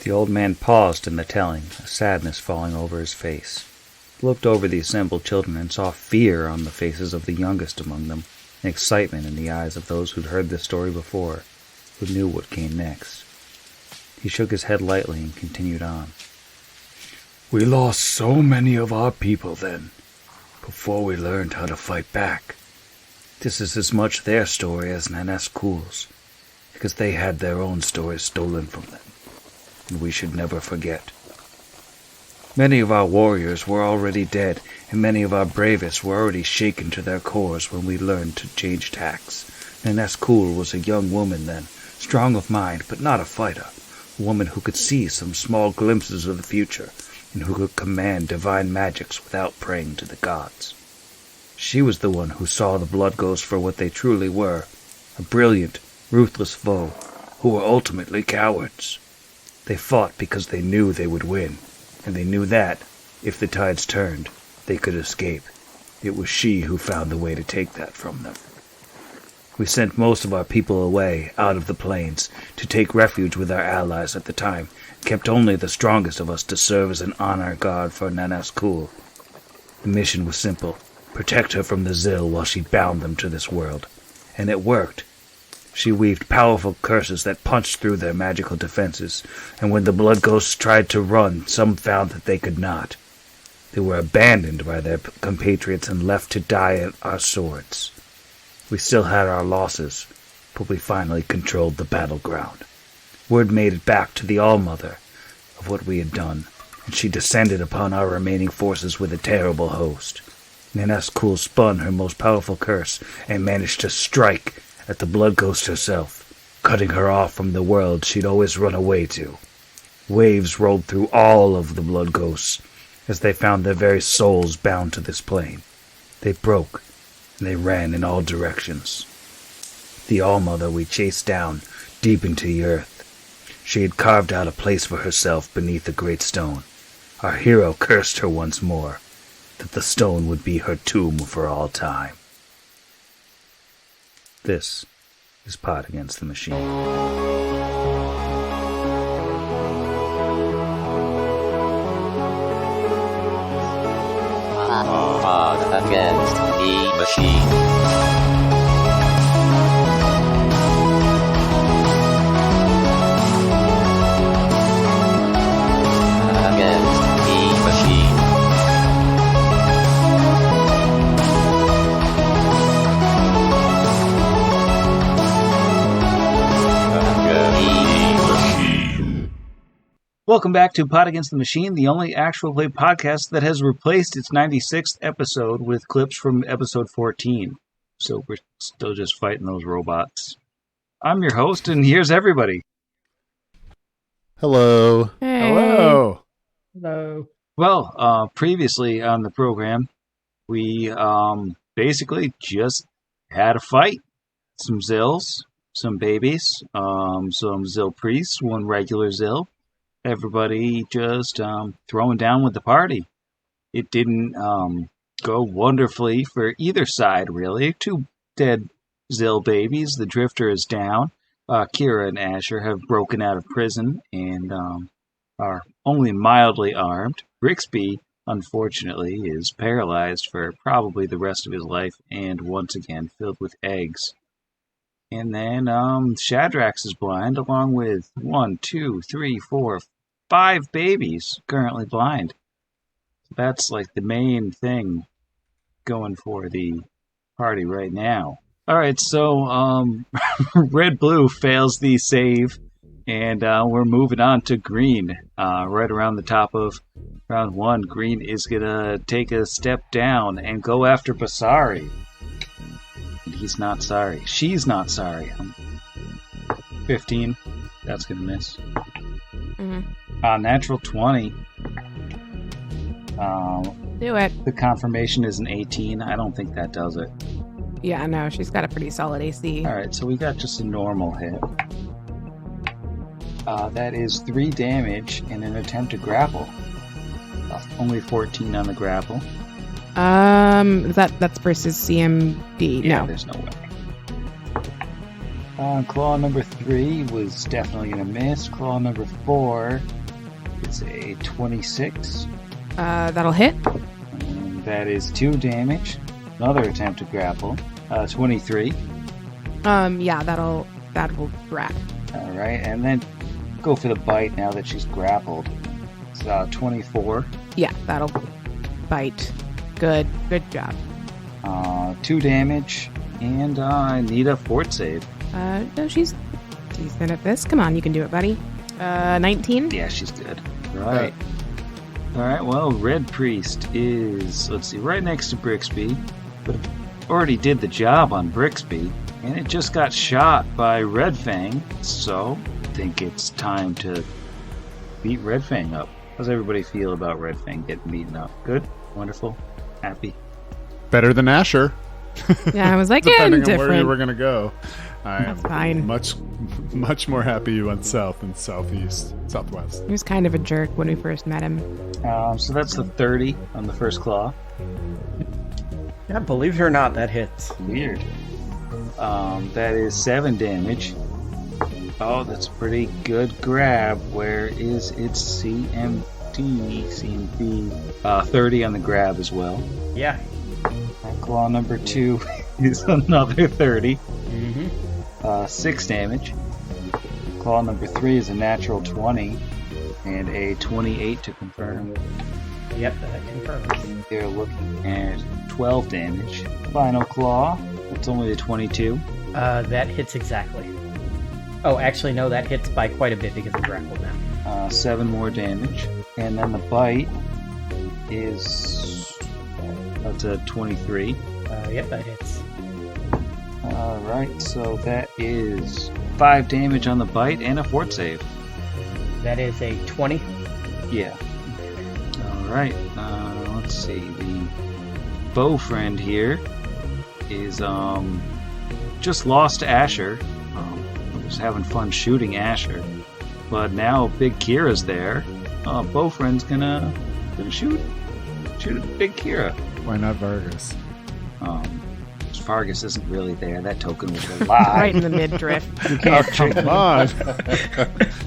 The old man paused in the telling, a sadness falling over his face. He looked over the assembled children and saw fear on the faces of the youngest among them, and excitement in the eyes of those who'd heard the story before, who knew what came next. He shook his head lightly and continued on. We lost so many of our people then, before we learned how to fight back. This is as much their story as Nanaskul's, because they had their own stories stolen from them, and we should never forget. Many of our warriors were already dead, and many of our bravest were already shaken to their cores when we learned to change tacks. Nanaskul was a young woman then, strong of mind, but not a fighter, a woman who could see some small glimpses of the future, and who could command divine magics without praying to the gods. She was the one who saw the Blood Ghosts for what they truly were, a brilliant, ruthless foe, who were ultimately cowards. They fought because they knew they would win, and they knew that, if the tides turned, they could escape. It was she who found the way to take that from them. We sent most of our people away, out of the plains, to take refuge with our allies at the time, and kept only the strongest of us to serve as an honor guard for Nanaskul. The mission was simple: protect her from the Zil while she bound them to this world. And it worked. She weaved powerful curses that punched through their magical defenses, and when the Blood Ghosts tried to run, some found that they could not. They were abandoned by their compatriots and left to die at our swords. We still had our losses, but we finally controlled the battleground. Word made it back to the All-Mother of what we had done, and she descended upon our remaining forces with a terrible host. Nanaskul spun her most powerful curse and managed to strike at the Blood Ghost herself, cutting her off from the world she'd always run away to. Waves rolled through all of the Blood Ghosts as they found their very souls bound to this plane. They broke, and they ran in all directions. The All-Mother we chased down, deep into the earth. She had carved out a place for herself beneath the great stone. Our hero cursed her once more, that the stone would be her tomb for all time. This is Pod Against the Machine. Pod Against the Machine. Welcome back to Pod Against the Machine, the only actual play podcast that has replaced its 96th episode with clips from episode 14. So we're still just fighting those robots. I'm your host, and here's everybody. Hello. Hey. Hello. Hello. Well, previously on the program, we basically just had a fight. Some Zills, some babies, some Zil priests, one regular Zil. Everybody just throwing down with the party. It didn't go wonderfully for either side, really. 2 dead Zil babies. The Drifter is down. Kira and Asher have broken out of prison and are only mildly armed. Brixby, unfortunately, is paralyzed for probably the rest of his life and once again filled with eggs. And then Shadrax is blind, along with 1, 2, 3, 4, 5 babies currently blind. That's like the main thing going for the party right now. Alright, so Red Blue fails the save, and we're moving on to Green. Right around the top of round 1, Green is gonna take a step down and go after Basari. And he's not sorry. She's not sorry. 15. That's gonna miss. Mm-hmm. Natural 20. Do it. The confirmation is an 18. I don't think that does it. Yeah, no, she's got a pretty solid AC. Alright, so we got just a normal hit. That is 3 damage in an attempt to grapple. Only 14 on the grapple. That's versus CMD. Yeah, No. there's no way. Claw number 3 was definitely going to miss. Claw number 4 is a 26. That'll hit. And that is 2 damage. Another attempt to grapple. 23. Yeah, that will grab. Alright, and then go for the bite now that she's grappled. It's 24. Yeah, that'll bite. Good job. 2 damage, and I need a fort save. No, she's decent at this. Come on, you can do it, buddy. 19? Yeah, she's good. Right. Alright, well, Red Priest is, let's see, right next to Brixby, but it already did the job on Brixby, and it just got shot by Red Fang, so I think it's time to beat Red Fang up. How's everybody feel about Red Fang getting beaten up? Good? Wonderful? Happy? Better than Asher. Yeah, I was like, Depending on different. where you were going to go. I am fine. much more happy you went south and southwest. He was kind of a jerk when we first met him. So that's the 30 on the first claw. Yeah, believe it or not, that hits. Weird. That is 7 damage. Oh, that's a pretty good grab. Where is its CMD? 30 on the grab as well. Yeah. Claw number 2 is another 30. Mm-hmm. 6 damage. Claw number 3 is a natural 20. And a 28 to confirm. Yep, that confirms. They're looking at 12 damage. Final claw. It's only a 22. That hits exactly. Oh, actually, no, that hits by quite a bit because I'm grappled now. 7 more damage. And then the bite is... that's a 23. Yep, that hits. Alright, so that is 5 damage on the bite and a fort save. That is a 20. Yeah. Alright, let's see. The bow friend here is just lost to Asher. Was having fun shooting Asher. But now Big Kira's there. Bow friend's gonna shoot Big Kira. Why not Vargas? Vargas isn't really there. That token was a lie. Right in the midriff. Oh, come on.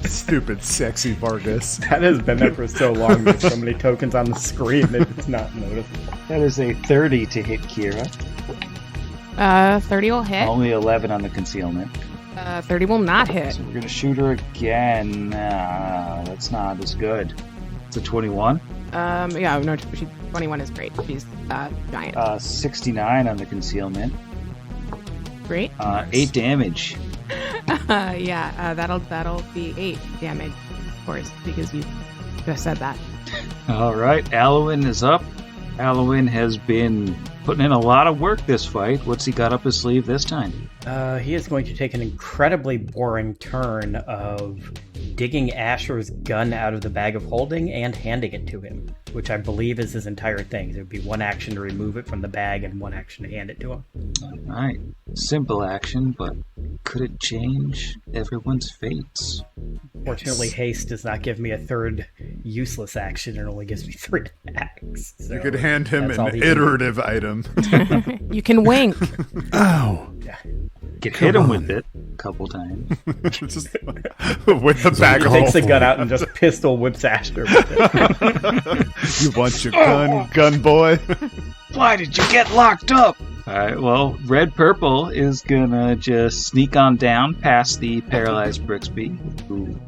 Stupid, sexy Vargas. That has been there for so long with so many tokens on the screen that it's not noticeable. That is a 30 to hit Kira. 30 will hit. Only 11 on the concealment. 30 will not hit. So we're going to shoot her again. That's not as good. It's a 21. Yeah, no, 21 is great. She's giant. 69 on the concealment. Great. 8 damage. Yeah, that'll be 8 damage, of course, because you just said that. All right, Alwyn is up. Alwyn has been putting in a lot of work this fight. What's he got up his sleeve this time? He is going to take an incredibly boring turn of digging Asher's gun out of the bag of holding and handing it to him, which I believe is his entire thing. There would be one action to remove it from the bag and one action to hand it to him. All right. Simple action, but could it change everyone's fates? Fortunately, haste does not give me a third useless action. It only gives me 3 attacks. So you could hand him that's all an he can do. iterative item. You can wink. Ow! Yeah. Could hit him with it a couple times. Just with the bag He of takes the holding. gun out and just pistol whips Asher with it. You want your gun boy? Why did you get locked up? All right, well, Red Purple is gonna just sneak on down past the paralyzed Brixby, who,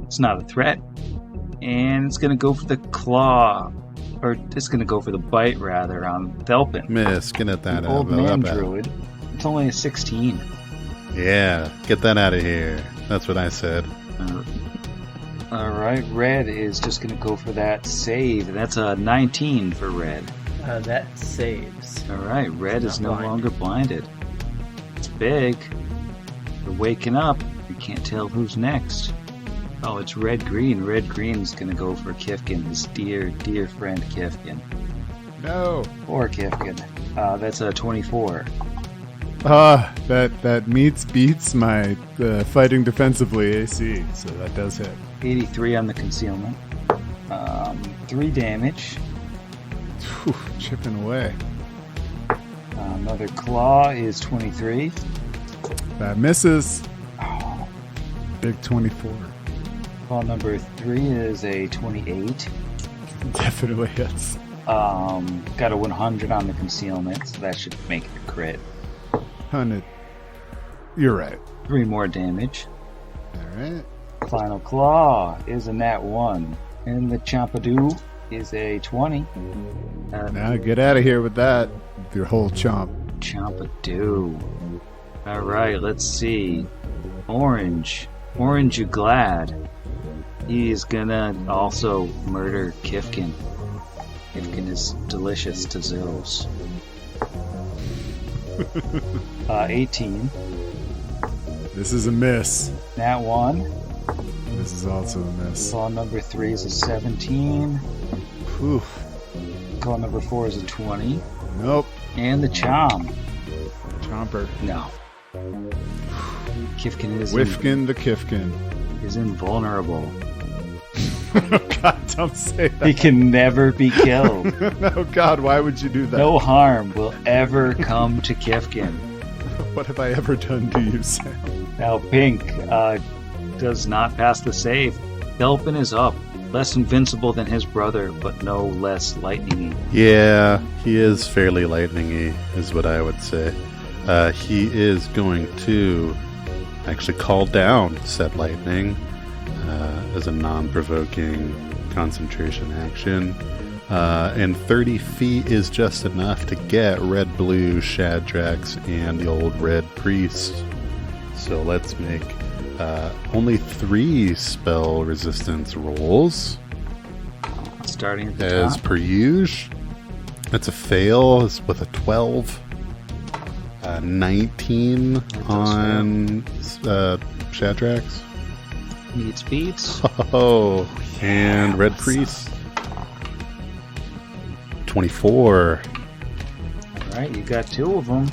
it's not a threat, and it's gonna go for the claw, or it's gonna go for the bite rather on Thelpin. Miss, get that out. Old man druid. It's only a 16. Yeah, get that out of here. That's what I said. All right, Red is just gonna go for that save, and that's a 19 for Red. That saves. All right, Red It's is not no blind. longer blinded. It's big. They're waking up. You can't tell who's next. Oh, it's Red Green. Red Green's gonna go for Kifkin, his dear, dear friend Kifkin. No. Or Kifkin. That's a 24. That beats my fighting defensively AC, so that does hit. 83 on the concealment. 3 damage. Whew, chipping away. Another claw is 23. That misses. Big 24. Call number 3 is a 28. Definitely hits. Got a 100 on the concealment, so that should make it a crit. 100. You're right. 3 more damage. Alright. Final claw is a nat 1. And the Chompadoo is a 20. Now get out of here with that. With your whole chomp. Chompadoo. Alright, let's see. Orange. Orange, you glad. He's gonna also murder Kifkin. Kifkin is delicious to Zills. 18. This is a miss. Nat 1. This is also a miss. Claw number 3 is a 17. Oof. Claw number 4 is a 20. Nope. And the Chom. Chomper. No. Kifkin is Wifkin the Kifkin. is invulnerable. God, don't say that. He can never be killed. No, God, why would you do that? No harm will ever come to Kifkin. What have I ever done to you, Sam? Now, Pink does not pass the save. Delphin is up. Less invincible than his brother, but no less lightningy. Yeah, he is fairly lightningy, is what I would say. He is going to actually call down said lightning as a non-provoking concentration action. And 30 feet is just enough to get Red Blue, Shadrax, and the old Red Priest. So let's make only 3 spell resistance rolls. Starting at the As top. per usual. That's a fail is with a 12. 19 on Shadrax. Meets beats. Oh, and Red Priest. 24. Alright, you got 2 of them.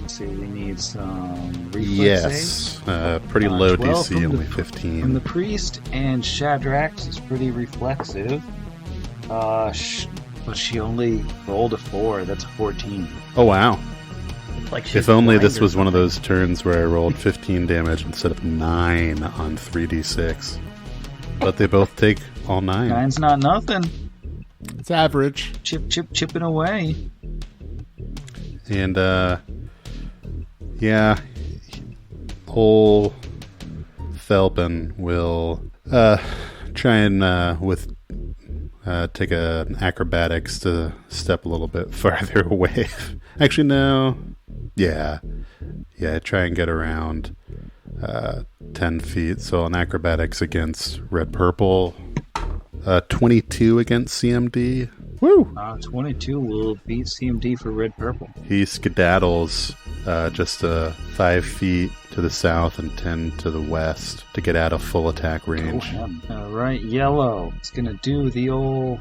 Let's see, we need some reflex Yes. saves. Pretty low 12 DC, from only the- 15. From the priest, and Shadrax is pretty reflexive. But she only rolled a 4. That's a 14. Oh, wow. Like she's If only blind this or was one of something. those turns where I rolled 15 damage instead of 9 on 3d6. But they both take all 9. 9's not nothing. It's average. Chipping away. And, yeah, old Felpin will try and take an acrobatics to step a little bit farther away. Actually, no. Yeah, try and get around 10 feet. So an acrobatics against Red Purple. 22 against CMD. Woo! 22 will beat CMD for Red Purple. He skedaddles just 5 feet to the south and 10 to the west to get out of full attack range. Alright, Yellow. It's gonna do the old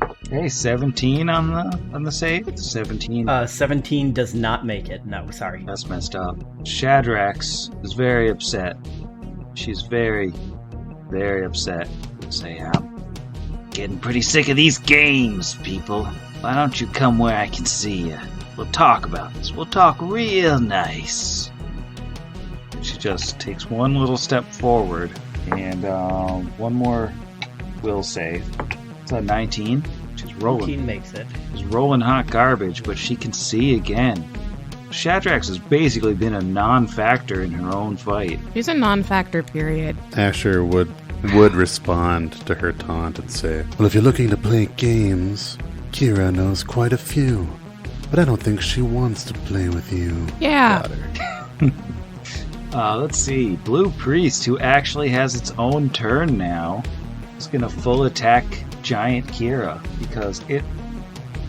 17 on the save. 17. 17 does not make it. No, sorry. That's messed up. Shadrax is very upset. She's very, very upset. Say, I'm getting pretty sick of these games, people. Why don't you come where I can see you? We'll talk about this. We'll talk real nice. She just takes one little step forward, and one more will save. It's a 19. She's rolling. 14 makes it. She's rolling hot garbage, but she can see again. Shadrax has basically been a non-factor in her own fight. She's a non-factor, period. Asher would respond to her taunt and say, "Well, if you're looking to play games, Kira knows quite a few, but I don't think she wants to play with you." Yeah. Let's see. Blue Priest, who actually has its own turn now, is going to full attack Giant Kira because it's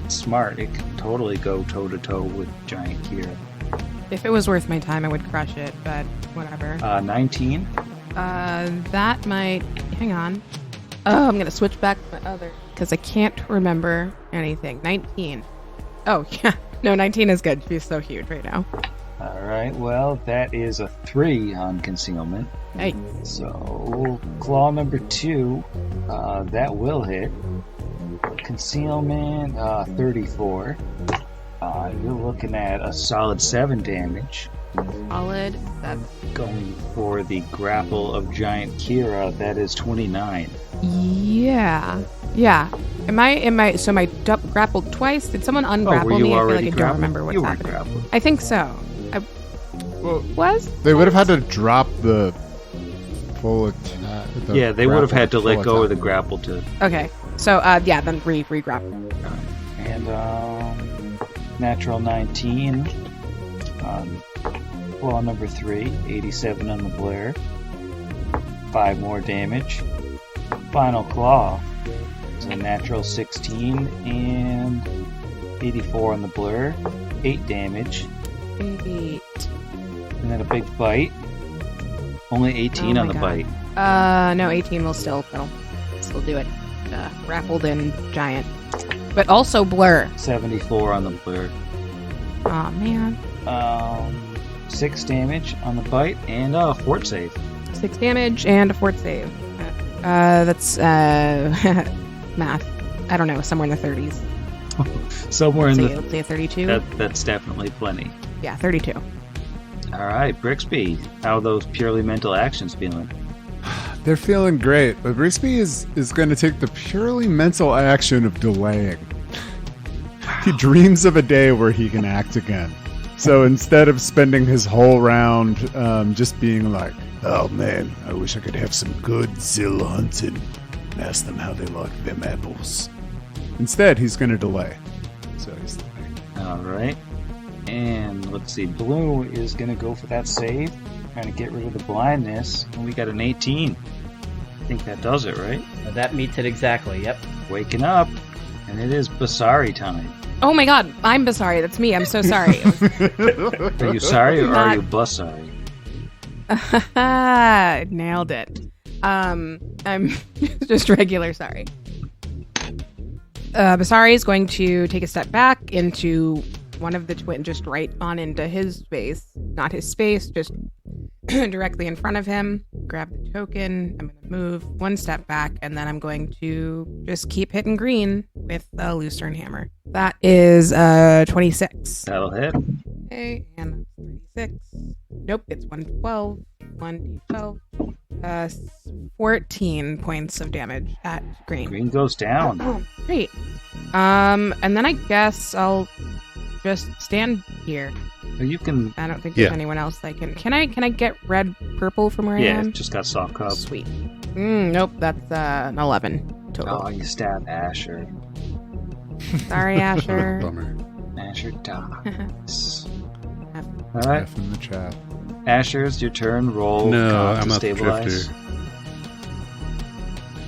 smart. It can totally go toe-to-toe with Giant Kira. If it was worth my time, I would crush it, but whatever. 19. That might... Hang on. Oh, I'm going to switch back to my other, because I can't remember anything. 19. Oh, yeah. No, 19 is good. She's so huge right now. Alright, well, that is a 3 on concealment. Hey. So, claw number 2, that will hit. Concealment, 34. You're looking at a solid 7 damage. Solid. That's Going for the grapple of giant Kira, that is 29. yeah. Am I? So my grappled twice. Did someone ungrapple you me? I feel like already I don't grappled? remember what's You were happening. grappled. I think so. I Well, was. they would have had to drop the full attack. Yeah, they would have had to let full go of the attack. grapple to... Okay. So yeah, then re-grapple. And natural 19 on claw number 3, 87 on the Blair. 5 more damage. Final claw is a natural 16 and 84 on the Blair. 8 damage. 8. And then a big bite. Only 18 Oh on my the God. bite. No, 18 will still do it. Grappled and giant, but also blur. 74 on the Blair. Oh man. 6 damage on the bite and a fort save. 6 damage and a fort save. That's math. I don't know, somewhere in the 30s. Somewhere in Let's say a 32. That's definitely plenty. Yeah, 32. All right, Brixby, how are those purely mental actions feeling? They're feeling great, but Brixby is going to take the purely mental action of delaying. He dreams of a day where he can act again. So instead of spending his whole round just being like, oh man, I wish I could have some good zill hunting and ask them how they like them apples. Instead, he's going to delay. So he's delaying. All right, and let's see, Blue is going to go for that save, trying to get rid of the blindness, and we got an 18. I think that does it, right? That meets it exactly, yep. Waking up, and it is Basari time. Oh my god, I'm Basari. That's me. I'm so sorry. Are you sorry or are you Basari? Nailed it. I'm just regular sorry. Basari is going to take a step back into one of the twin, just right on into his space. Not his space, just directly in front of him. Grab the token. I'm going to move one step back, and then I'm going to just keep hitting green with the Lucerne Hammer. That is 26. That'll hit. Okay, and that's 36. Nope, it's 112. 1d12. 14 points of damage at green. Green goes down. Oh, great. And then I guess I'll just stand here. You can... I don't think there's Yeah. anyone else I can. Can I get red purple from where I Yeah, am? just got soft cup. Sweet. Nope, that's an 11 total. Oh, you stab Asher. Sorry, Asher. Bummer. Asher dies. All right, F in the chat. Asher, it's your turn. Roll No, con I'm to not the stabilize. drifter.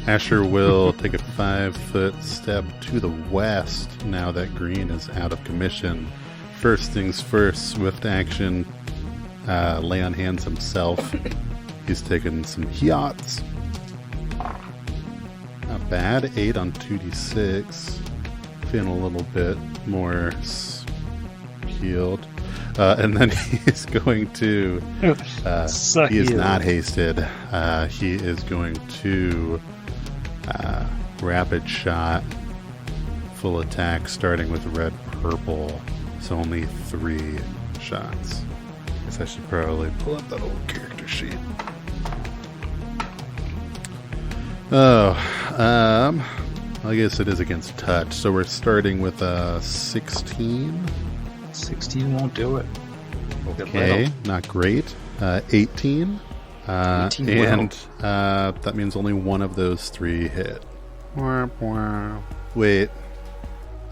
Asher will take a 5-foot step to the west now that green is out of commission. First things first, swift action, lay on hands himself. He's taken some yachts. Not bad, 8 on 2d6. Feeling a little bit more healed. And then he's going to... Suck he is you. not hasted. He is going to rapid shot, full attack, starting with red purple. So only 3 shots. Guess I should probably pull up that old character sheet. Oh, I guess it is against touch. So we're starting with 16. 16 won't do it. Okay, not great. 18. 18 and that means only one of those 3 hit. Wait,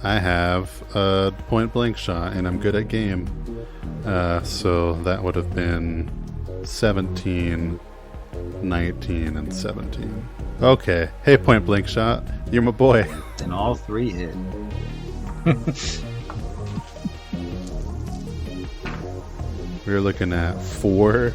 I have a point blank shot and I'm good at game. So that would have been 17, 19, and 17. Okay, hey point blank shot, you're my boy. And all 3 hit. We're looking at 4,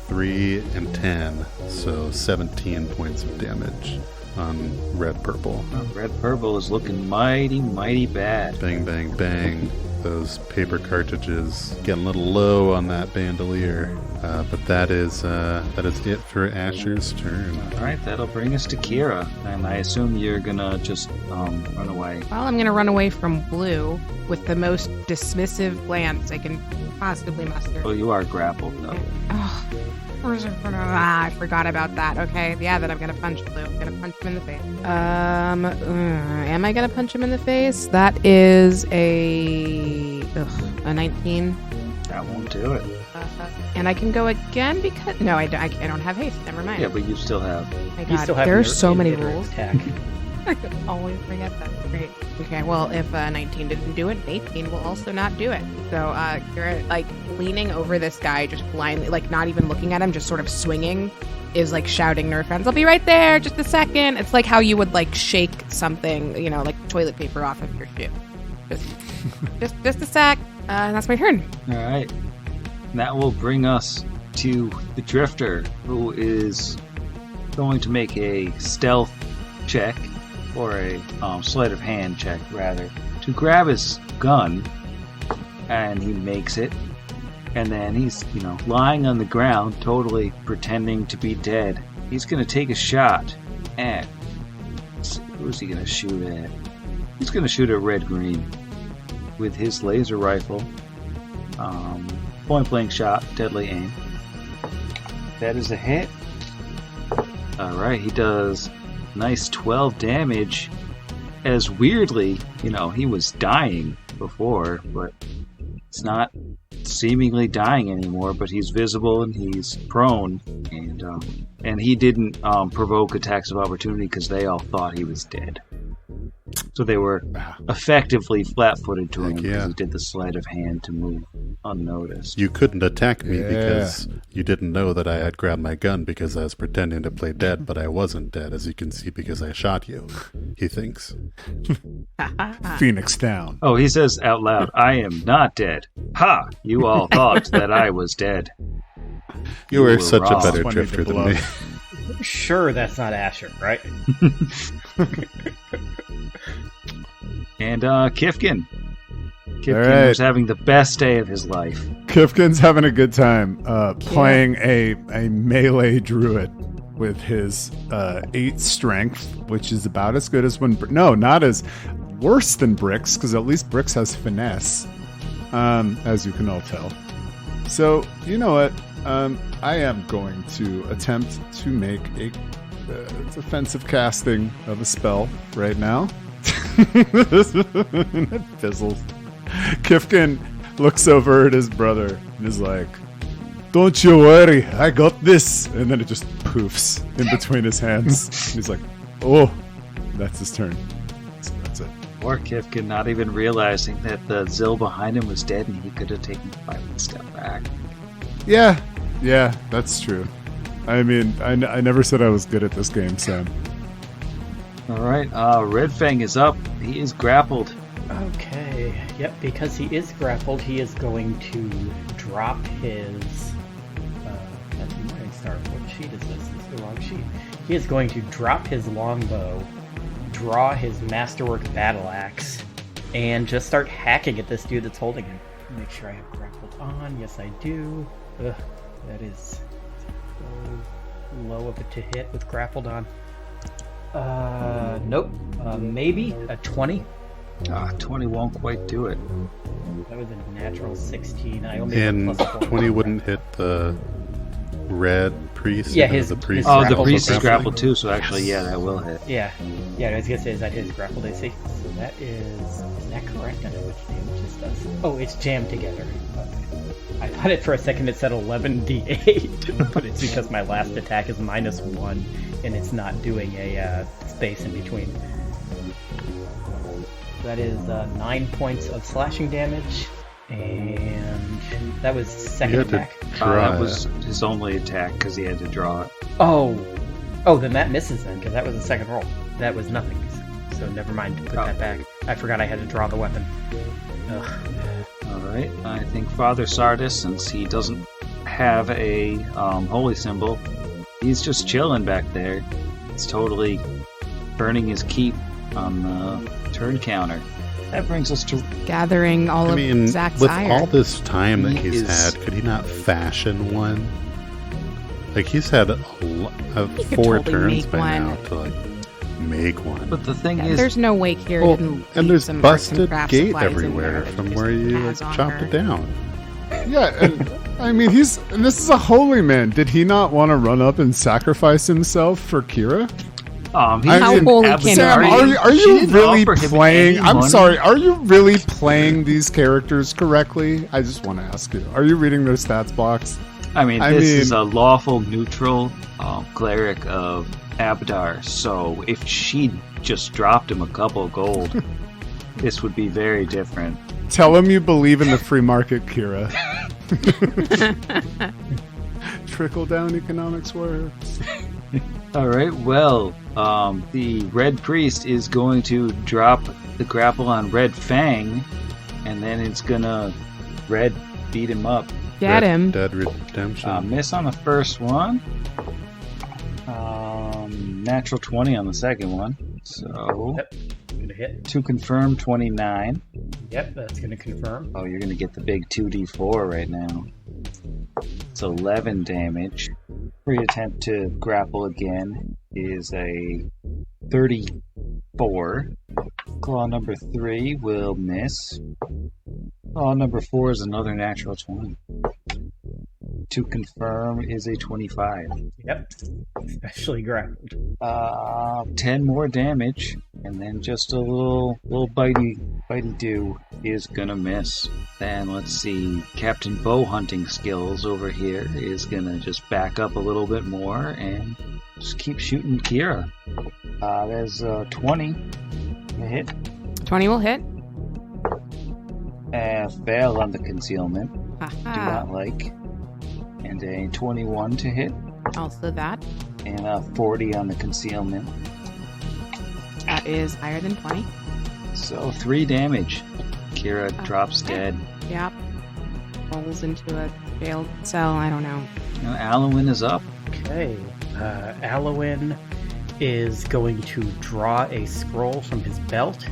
3, and 10, so 17 points of damage. on red purple. Red purple is looking mighty, mighty bad. Bang, bang, bang. Those paper cartridges getting a little low on that bandolier. But that is it for Asher's turn. All right, that'll bring us to Kira, and I assume you're gonna just run away. Well, I'm going to run away from Blue with the most dismissive glance I can possibly muster. Well, you are grappled, though. Oh, I forgot about that. Okay, yeah, then I'm going to punch Blue. I'm going to punch him in the face. Am I going to punch him in the face? That is a 19. That won't do it. And I can go again because... No, I don't have haste. Never mind. Yeah, but you still have... My You God, still have there are your so many inhibitor rules. attack. I could always forget that. Great. Okay, well, if 19 didn't do it, 18 will also not do it. So you're like leaning over this guy, just blindly, like not even looking at him, just sort of swinging, is like shouting Nerf friends, I'll be right there, just a second. It's like how you would like shake something, you know, like toilet paper off of your shoe. Just a sec. And that's my turn. All right. That will bring us to the Drifter, who is going to make a stealth check, or a sleight of hand check, rather, to grab his gun, and he makes it. And then he's, lying on the ground, totally pretending to be dead. He's going to take a shot at... Who's he going to shoot at? He's going to shoot at Red Green with his laser rifle. Point blank shot, deadly aim. That is a hit. Alright, he does nice 12 damage. As weirdly, he was dying before, but it's not seemingly dying anymore, but he's visible and he's prone, and he didn't provoke attacks of opportunity because they all thought he was dead. So they were effectively flat-footed to him because he did the sleight of hand to move unnoticed. You couldn't attack me because you didn't know that I had grabbed my gun because I was pretending to play dead, but I wasn't dead, as you can see, because I shot you, he thinks. Phoenix down. Oh, he says out loud, I am not dead. Ha! You all thought that I was dead. You were were such wrong. a better 20 drifter to than blow. me. Sure, that's not Asher, right? And Kifkin. Kifkin right. was having the best day of his life. Kifkin's having a good time playing a melee druid with his 8 strength, which is about as good as when... No, not as worse than Brix, because at least Brix has finesse, as you can all tell. So, you know what? I am going to attempt to make a defensive casting of a spell right now. And it fizzles. Kifkin looks over at his brother and is like, "Don't you worry, I got this." And then it just poofs in between his hands. And he's like, "Oh," that's his turn. So that's it. Or Kifkin not even realizing that the Zill behind him was dead and he could have taken a 5 step back. Yeah, that's true. I mean, I never said I was good at this game, Sam. Alright, Red Fang is up. He is grappled. Okay. Yep, because he is grappled, he is going to drop his... that's Morningstar. What sheet is this? This is the wrong sheet. He is going to drop his longbow, draw his Masterwork battle axe, and just start hacking at this dude that's holding him. Make sure I have grappled on. Yes, I do. Ugh, that is so low of a to hit with grappled on. Nope. Maybe a 20. 20 won't quite do it. That was a natural 16. I only And have +4. 20 wouldn't hit the red priest. Yeah, even his- though the priest his Oh, the grappled priest is grappling. grappled too, so actually, yeah, that will hit. Yeah, I was gonna say, is that his grapple AC? So that is that correct? I know which damage this does. Oh, it's jammed together. I thought it for a second it said 11d8, but it's because my last attack is -1, and it's not doing a space in between. That is 9 points of slashing damage, and that was second had to attack. That was his only attack because he had to draw it. Oh, then that misses then, because that was the second roll. That was nothing. So never mind. Put that back. I forgot I had to draw the weapon. Ugh. Alright, I think Father Sardis, since he doesn't have a holy symbol, he's just chilling back there. He's totally burning his keep on the turn counter. That brings us to Gathering all of Zach's with ire. all this time that He he's is- had, could he not fashion one? Like, he's had He could 4 totally turns make by one. now to, like, make one. But the thing Yeah, is, there's no way Kira Well, didn't and leave there's some arts and busted crafts gate supplies in everywhere there that from just where you has like, on chopped her. it down. Yeah, and I mean, and this is a holy man. Did he not want to run up and sacrifice himself for Kira? he's How an holy avid can Sam, Sorry. guardian. are She you didn't really offer him playing? any I'm money. sorry. Are you really playing these characters correctly? I just want to ask you. Are you reading their stats blocks? I mean, I this mean- is a lawful neutral cleric of Abadar, so if she just dropped him a couple gold, this would be very different. Tell him you believe in the free market, Kira. Trickle down economics works. All right, well, the Red Priest is going to drop the grapple on Red Fang, and then it's gonna Red beat him up. Get Red him. Dead Redemption. Miss on the first one. Natural 20 on the second one. So, Yep. Gonna hit. to confirm, 29. Yep, that's gonna confirm. Oh, you're gonna get the big 2d4 right now. It's 11 damage. Free attempt to grapple again is a 34. Claw number 3 will miss. Claw number 4 is another natural 20. To confirm is a 25. Yep. Especially grappled. 10 more damage, and then just a little bitey do is gonna miss. Then let's see, Captain Bow Hunting Skills over here is gonna just back up a little bit more and just keep shooting Kira. There's 20 to hit. 20 will hit. Fail on the concealment. Do Haha. not like. And a 21 to hit, Also that. and a 40 on the concealment. That is higher than 20. So 3 damage. Kira drops dead. Yep. Rolls into a jailed cell. I don't know. Now Alwyn is up. Okay. Alwyn is going to draw a scroll from his belt,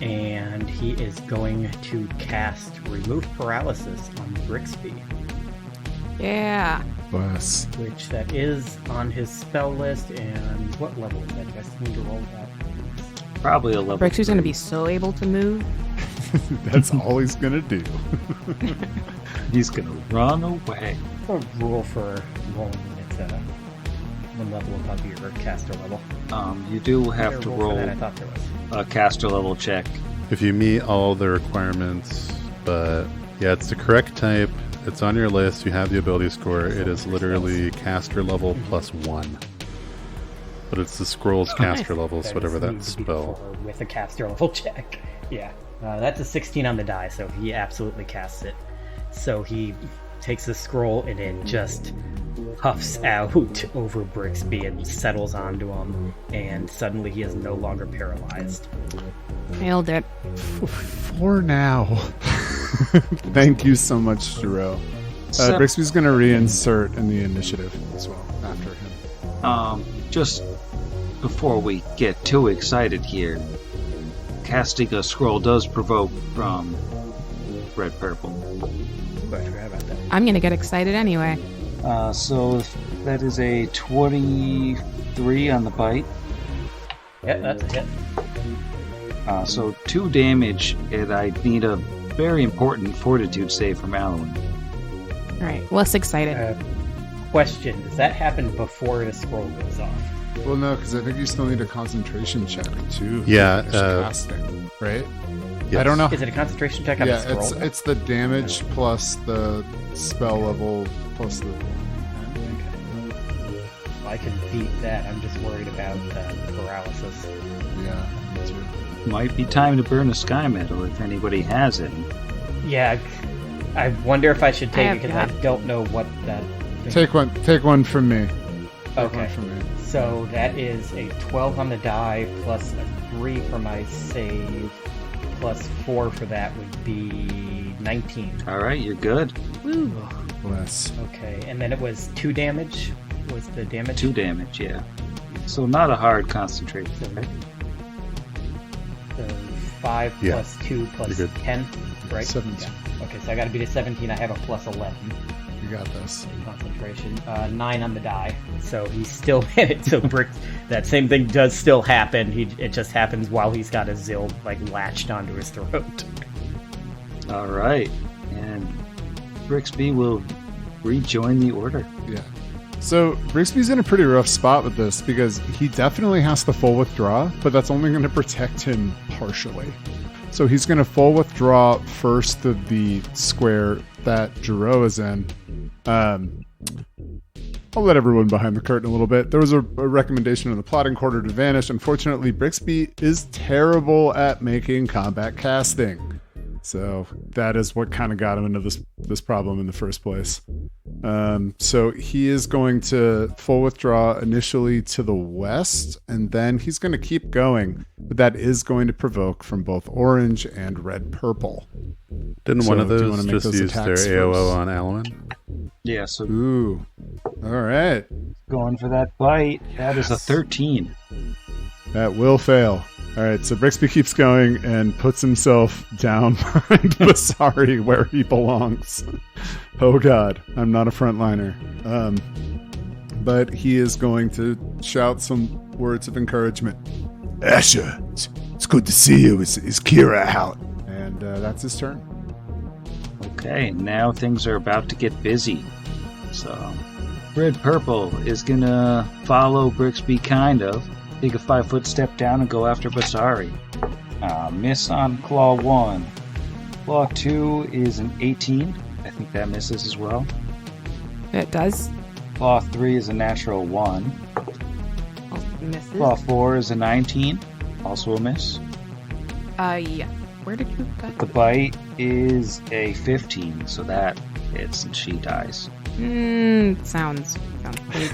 and he is going to cast Remove Paralysis on Brixby, Yeah. Bless. which that is on his spell list. And what level is that? Do I still need to roll that? Probably a level. Brixby's 3. going to be so able to move. That's all he's gonna do. He's gonna run away. A rule for rolling when it's one level above your caster level. You do have Is to there a for roll that? I thought there was. a caster level check. If you meet all the requirements, but yeah, it's the correct type. It's on your list. You have the ability score. It is literally caster level plus 1. But it's the scroll's caster levels, That whatever is that needs to be spell. 4 with a caster level check. Yeah, that's a 16 on the die, so he absolutely casts it. So he takes the scroll and it just puffs out over Brixby and settles onto him, and suddenly he is no longer paralyzed. Nailed it. For now. Thank you so much, Jiro. So- Brixby's gonna reinsert in the initiative as well after him. Just before we get too excited here, casting a scroll does provoke from red purple. I forgot about that. I'm going to get excited anyway. So that is a 23 on the bite. Yeah, that's a hit. So 2 damage, and I need a very important fortitude save from Alwyn. All right. Less excited. Question: does that happen before the scroll goes off? Well, no, because I think you still need a concentration check too. Yeah, Finish casting, right? Yes. I don't know. Is it a concentration check on Yeah, the scroll? it's the damage plus the spell level plus the. I can beat that. I'm just worried about paralysis. Yeah. that's right. Might be time to burn a sky metal if anybody has it. Yeah, I wonder if I should take I it because have- I don't know what that. Take one from me. Take Okay. one from me. So that is a 12 on the die plus a 3 for my save plus 4 for that would be 19. Alright, you're good. Woo. Bless. Okay, and then it was 2 damage. Was the damage? 2 damage, yeah. So not a hard concentration, right? So 5 Yeah. plus 2 plus You're good. 10, right? 17. Yeah. Okay, so I got to beat a 17. I have a plus 11 You got this. concentration. 9 on the die. So he's still in it. So Brick, that same thing does still happen. It just happens while he's got a Zill like latched onto his throat. All right. And Brixby will rejoin the order. Yeah. So Brixby's in a pretty rough spot with this because he definitely has to full withdraw, but that's only going to protect him partially. So he's going to full withdraw first to the square that Jiro is in. I'll let everyone behind the curtain a little bit. There was a recommendation in the plotting quarter to vanish. Unfortunately, Brixby is terrible at making combat casting. So that is what kind of got him into this problem in the first place. So he is going to full withdraw initially to the west, and then he's going to keep going. But that is going to provoke from both orange and red purple. Didn't So one of do you those wanna make just those use their attacks AOO first? on Alwyn? Yeah, so Ooh. All right. going for that bite. That is a 13. That will fail. All right, so Brixby keeps going and puts himself down behind Basari where he belongs. Oh God, I'm not a frontliner. But he is going to shout some words of encouragement. Asher, it's good to see you. Is Kira out? And that's his turn. Okay, now things are about to get busy. So, Red Purple is gonna follow Brixby kind of. Take a 5-foot step down and go after Basari. Miss on Claw 1. Claw 2 is an 18. I think that misses as well. It does. Claw 3 is a natural 1. Oh, misses. Claw 4 is a 19. Also a miss. Yeah. Where did you go? The bite is a 15, so that hits and she dies. Sounds great.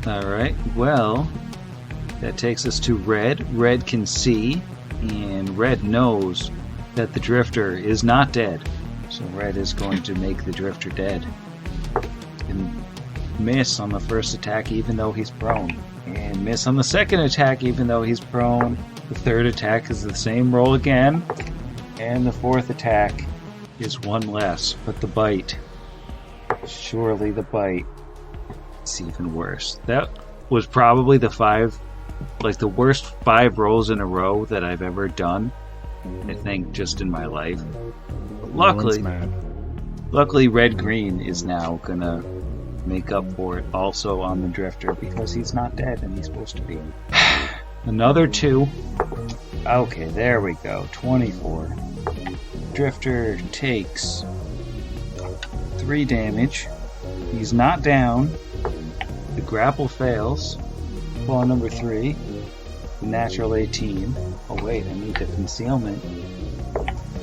Alright, well, that takes us to Red. Red can see, and Red knows that the Drifter is not dead. So Red is going to make the Drifter dead. And miss on the first attack even though he's prone. And miss on the second attack even though he's prone. The third attack is the same roll again. And the fourth attack is one less. But the bite. Surely the bite. It's even worse. That was probably the worst 5 rolls in a row that I've ever done. I think just in my life. But luckily Red Green is now gonna make up for it also on the Drifter because he's not dead and he's supposed to be. Another 2. Okay, there we go. 24. Drifter takes 3 damage. He's not down. The grapple fails. Claw number 3. The natural 18. Oh wait, I need the concealment.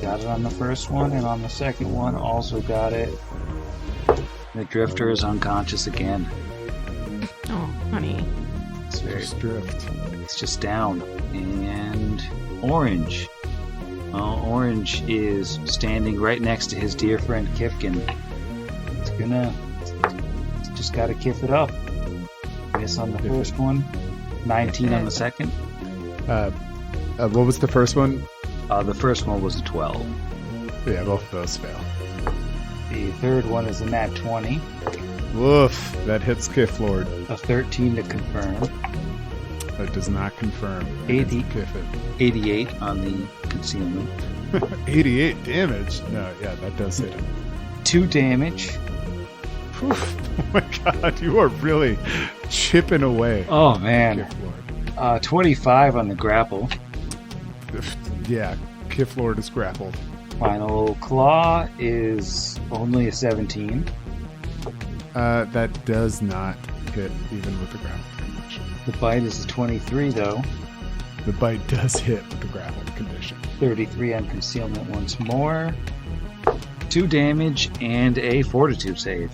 Got it on the first one, and on the second one also got it. The Drifter is unconscious again. Oh, honey. It's very Drift. It's just down. And Orange. Well, Orange is standing right next to his dear friend Kifkin. It's just gotta kiff it up. Miss on the first one. 19 on the second. What was the first one? The first one was a 12. Yeah, both of those fail. The third one is a nat 20. Woof, that hits Kiff Lord. A 13 to confirm. That does not confirm. 80. Kiff it. 88 on the concealment. 88 damage? No, yeah, that does hit him. 2 damage. Oof. Oh my god, you are really chipping away. Oh man. Kiff Lord. 25 on the grapple. Yeah, Kiff Lord is grappled. Final claw is only a 17. That does not hit even with the grapple condition. The bite is a 23 though. The bite does hit with the grapple condition. 33 on concealment once more. 2 damage and a fortitude save.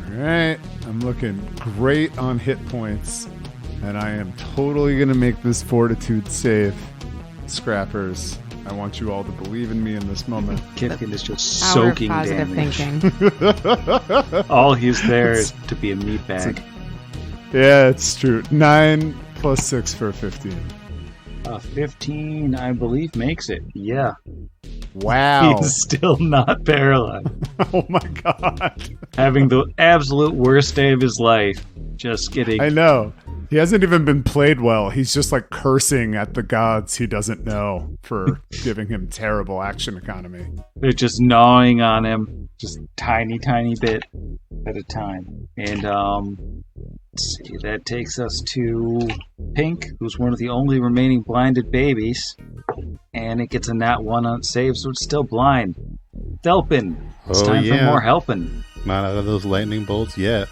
Alright, I'm looking great on hit points, and I am totally going to make this fortitude save. Scrappers, I want you all to believe in me in this moment. Kifkin is just Power of soaking positive damage. thinking. All he's there is to be a meatbag. Yeah, it's true. 9 plus 6 for 15. 15, I believe, makes it. Yeah. Wow. He's still not paralyzed. Oh my god. Having the absolute worst day of his life. Just kidding. I know. He hasn't even been played well. He's just like cursing at the gods he doesn't know for giving him terrible action economy. They're just gnawing on him, just tiny bit at a time. And let's see, that takes us to Pink, who's one of the only remaining blinded babies, and it gets a nat 1 on save, so it's still blind. Thelpin, it's time for more helping. Not out of those lightning bolts yet.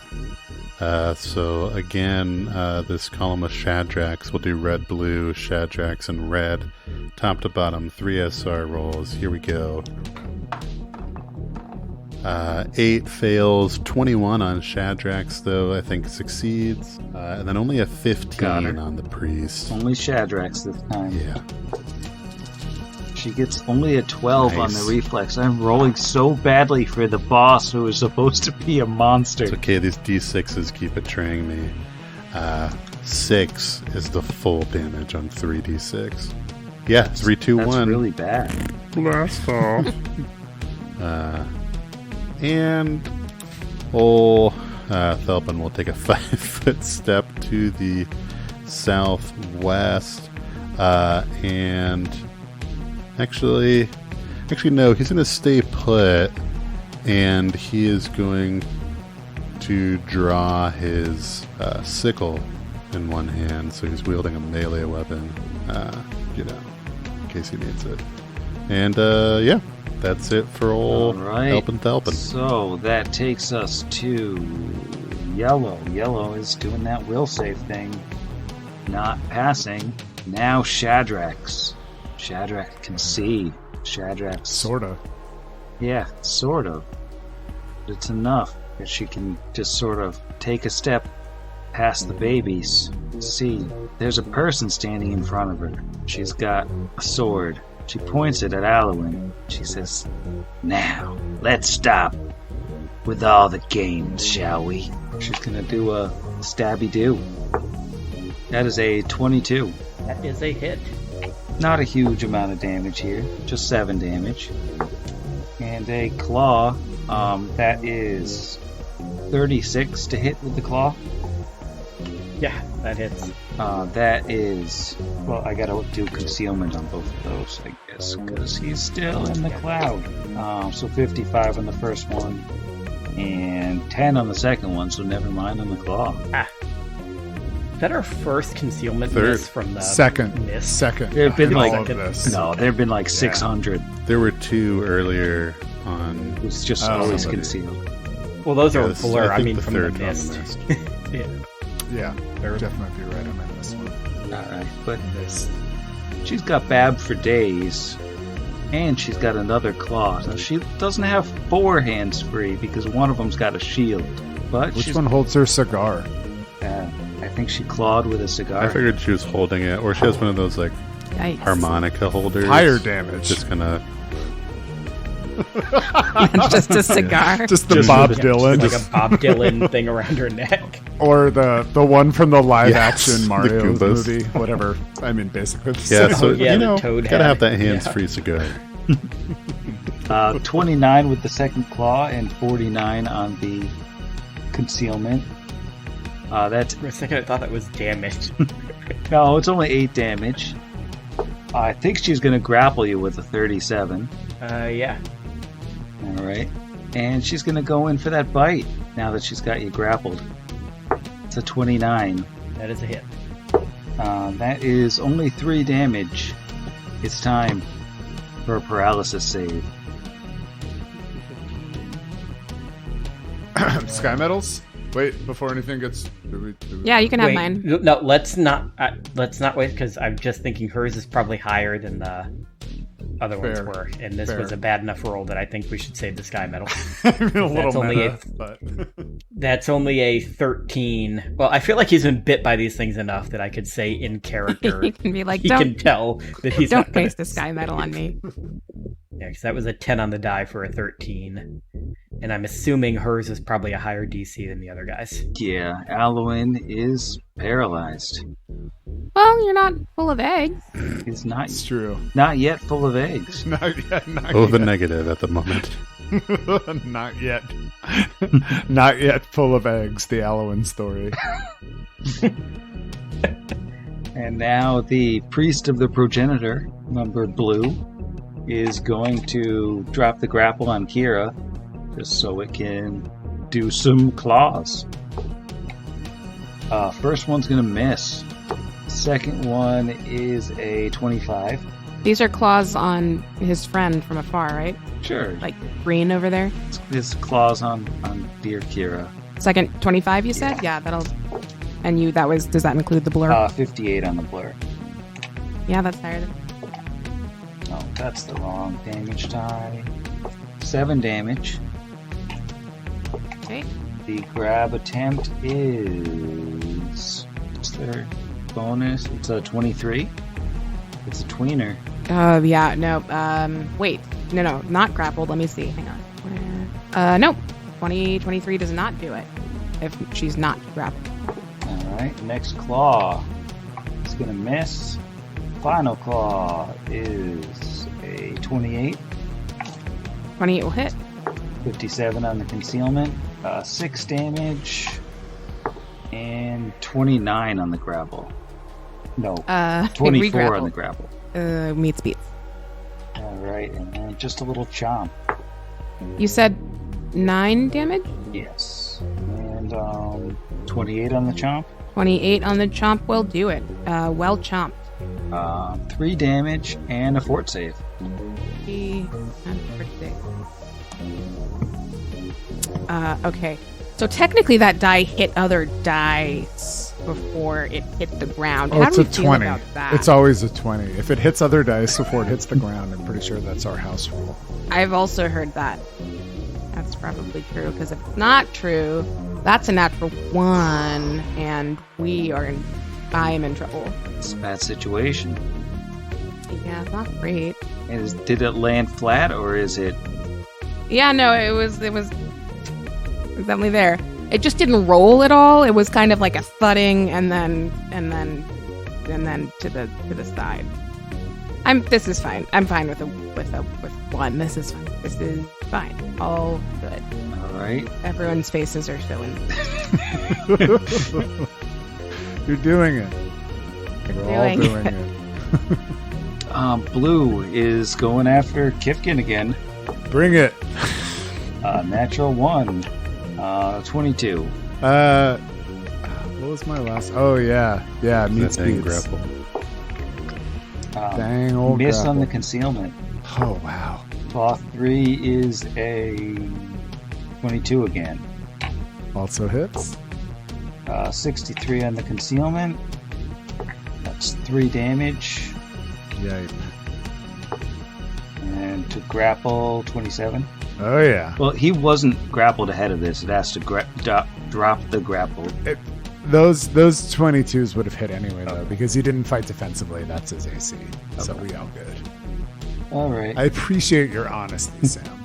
So again, this column of Shadrax will do red, blue, Shadrax, and red. Top to bottom, 3 SR rolls. Here we go. 8 fails, 21 on Shadrax, though, I think succeeds. And then only a 15 on the priest. Only Shadrax this time. Yeah. She gets only a 12 on the reflex. I'm rolling so badly for the boss who is supposed to be a monster. It's okay, these D6s keep betraying me. 6 is the full damage on 3D6. Yeah, 3, 2, 1. That's really bad. Blast off. And Thelpin will take a 5-foot step to the southwest. And actually no, he's going to stay put, and he is going to draw his sickle in one hand, so he's wielding a melee weapon, in case he needs it. And yeah, that's it for old Helpin' Thelpin. So that takes us to Yellow. Yellow is doing that will save thing, not passing. Now Shadrax. Shadrax can see. Shadrax. Sorta. Yeah, sort of. But it's enough that she can just sort of take a step past the babies. See, there's a person standing in front of her. She's got a sword. She points it at Alwyn. She says, "Now, let's stop with all the games, shall we?" She's gonna do a stabby-do. That is a 22. That is a hit. Not a huge amount of damage here, just 7 damage. And a claw, that is 36 to hit with the claw. Yeah, that hits. That is, well, I gotta do concealment on both of those, I guess, because he's still in the cloud. So 55 on the first one, and 10 on the second one, so never mind on the claw. Is that our first concealment miss from the second miss? Second. There have been in like all of this. no, there have been like 600. There were 2 earlier on. It's just always concealed. Well, those are this is, blur. I think, mean, the from the third mist. Yeah. Yeah, Jeff might be right on this one. Alright, but she's got Bab for days, and she's got another claw. Now, she doesn't have 4 hands free because one of them's got a shield. But which one holds her cigar? I think she clawed with a cigar. I figured she was holding it, or she has one of those like Yikes. harmonica holders. Higher damage. Just gonna. Just a cigar. Just the Bob Just Dylan. like a Bob Dylan thing around her neck. Or the one from the live Yes, action the Mario Goombas. movie. Whatever. I mean, basically. the Yeah, same. so yeah, the you toad gotta head. have that hands-free cigar. 29 with the second claw and 49 on the concealment. That's For a second, I thought that was damage. no, it's only 8 damage. I think she's going to grapple you with a 37. Yeah. All right, and she's going to go in for that bite now that she's got you grappled. It's a 29. That is a hit. That is only 3 damage. It's time for a paralysis save. Sky medals? Wait, before anything gets. Do we... Yeah, you can have Wait, mine. no, let's not wait, because I'm just thinking hers is probably higher than the other ones Fair. were, and this Fair. was a bad enough roll that I think we should save the sky medal. I mean, a little That's only meta, but That's only a 13. Well, I feel like he's been bit by these things enough that I could say in character. You can be like, He can don't tell that he's not don't gonna... waste the sky medal on me. Yeah, because that was a 10 on the die for a 13. And I'm assuming hers is probably a higher DC than the other guys. Yeah, Alwyn is paralyzed. Well, you're not full of eggs. He's not It's true. not yet full of eggs. Not yet. Not Oh, the yet. negative at the moment. Not yet. Not yet full of eggs, the Alwyn story. And now the priest of the progenitor, numbered blue, is going to drop the grapple on Kira just so it can do some claws. First one's going to miss. Second one is a 25. These are claws on his friend from afar, right? Sure. Like green over there. His claws on dear Kira. Second 25, you said? Yeah, that'll. And you, does that include the blur? 58 on the blur. Yeah, that's higher than. Oh, that's the wrong damage die. 7 damage. Okay. The grab attempt is... What's their bonus? It's a 23. It's a tweener. Yeah, no. Wait. No, not grappled. Let me see. Hang on. No. 23 does not do it if she's not grappled. Alright, next claw. It's gonna miss. Final claw is a 28. 28 will hit. 57 on the concealment. 6 damage. And 29 on the grapple. No, 24 re-grapple. on the grapple. Meets beats. Alright, and then just a little chomp. You said 9 damage? Yes. And 28 on the chomp. 28 on the chomp will do it. Well chomped. 3 damage and a fort save. Okay. So technically that die hit other dice before it hit the ground. Oh, How it's do a we feel 20. about that? It's always a 20. If it hits other dice before it hits the ground, I'm pretty sure that's our house rule. I've also heard that. That's probably true, because if it's not true, that's a natural 1, and I am in trouble. It's a bad situation. Yeah, it's not great. Did it land flat or is it... Yeah, no, it was definitely there. It just didn't roll at all. It was kind of like a thudding and then to the side. This is fine. I'm fine with 1. This is fine. This is fine. All good. Alright. Everyone's faces are showing. You're doing it. We're all doing it. Blue is going after Kifkin again. Bring it. Natural 1. 22. What was my last? Oh yeah, meets That dang beats. grapple. Dang old Miss grapple. on the concealment. Oh wow. Claw 3 is a 22 again. Also hits. 63 on the concealment. That's 3 damage. Yay. And to grapple, 27. Oh yeah. Well, he wasn't grappled ahead of this. It has to drop the grapple. Those 22s would have hit anyway though, because he didn't fight defensively. That's his AC. So Okay. we all good. All right. I appreciate your honesty, Sam,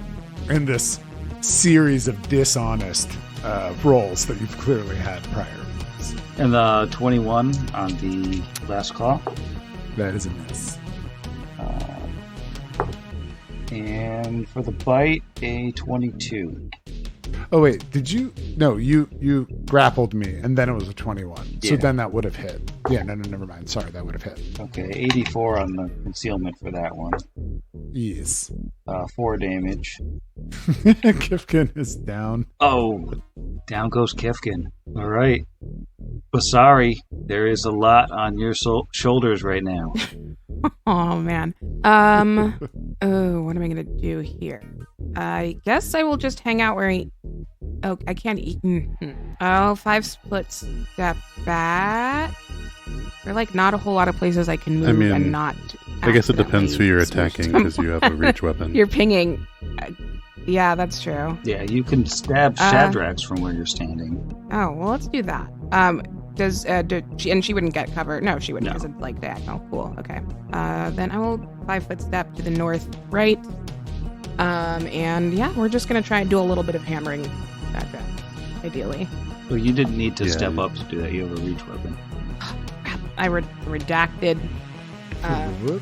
in this series of dishonest rolls that you've clearly had prior. And the 21 on the last claw. That is a miss. And for the bite, a 22. Oh wait, did you? No, you grappled me, and then it was a 21. So Yeah. then that would have hit. Yeah, no, never mind. Sorry, that would have hit. Okay, 84 on the concealment for that one. Yes. 4 damage. Kifkin is down. Oh, down goes Kifkin. All right. Basari, there is a lot on your shoulders right now. Oh man. Oh, what am I gonna do here? I guess I will just hang out where Oh, I can't eat. Oh, 5 split step back. There are like not a whole lot of places I can move mean, and not. I guess it depends who you're accidentally attacking smush because you have a reach weapon. You're pinging. Yeah, that's true. Yeah, you can stab Shadrax from where you're standing. Oh, well, let's do that. Does she wouldn't get cover? No, she wouldn't. No. Because it's like diagonal. Cool. Okay. Then I will 5 foot step to the north, right, And yeah, we're just gonna try and do a little bit of hammering that guy, ideally. Well, you didn't need to Yeah. step up to do that. You have a reach weapon. I redacted.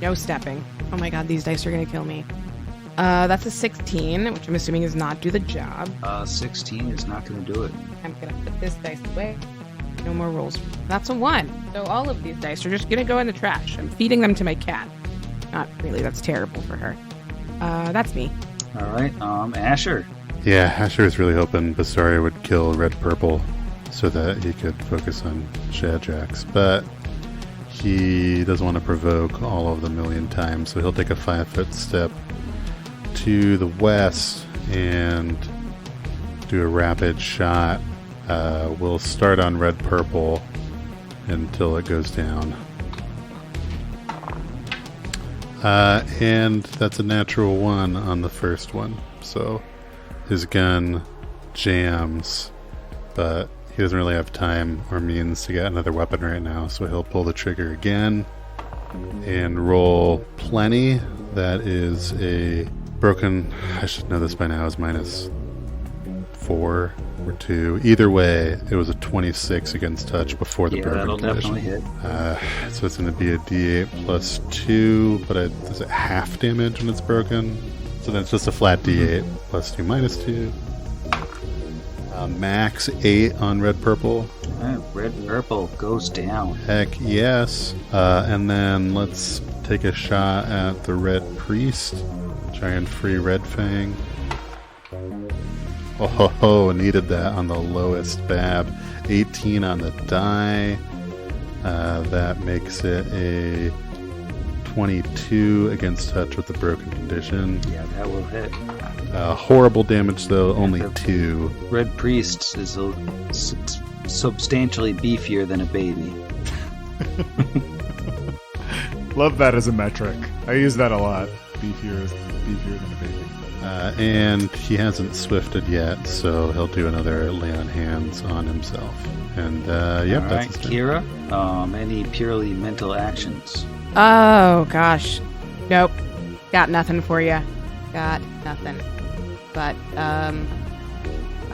No stepping. Oh my god, these dice are gonna kill me. That's a 16, which I'm assuming does not do the job. 16 is not going to do it. I'm gonna put this dice away. No more rolls. That's a 1. So all of these dice are just gonna go in the trash. I'm feeding them to my cat. Not really, that's terrible for her. That's me. All right, Asher. Yeah, Asher was really hoping Basari would kill Red Purple so that he could focus on Shadrax, but he doesn't want to provoke all of them a million times, so he'll take a 5-foot step to the west and do a rapid shot. We'll start on Red Purple until it goes down. And that's a natural 1 on the first one, so his gun jams, but he doesn't really have time or means to get another weapon right now, so he'll pull the trigger again and roll plenty. That is a broken, I should know this by now, is -4 or 2. Either way, it was a 26 against touch before the Yeah, broken that'll condition. definitely hit. So it's going to be a D8 plus 2, but is it half damage when it's broken? So then it's just a flat D8 plus 2 minus 2. Max 8 on Red Purple. Red Purple goes down. Heck yes. And then let's take a shot at the Red Priest. Try and free Red Fang. Oh ho ho, needed that on the lowest Bab. 18 on the die. That makes it a 22 against touch with the broken condition. Yeah, that will hit. Horrible damage though, only 2. Red Priest is substantially beefier than a baby. Love that as a metric. I use that a lot. Beefier than a baby. And he hasn't swifted yet, so he'll do another lay on hands on himself. And yep, All that's right, his turn. Kira. Any purely mental actions? Oh gosh. Nope. Got nothing for you. Got nothing. But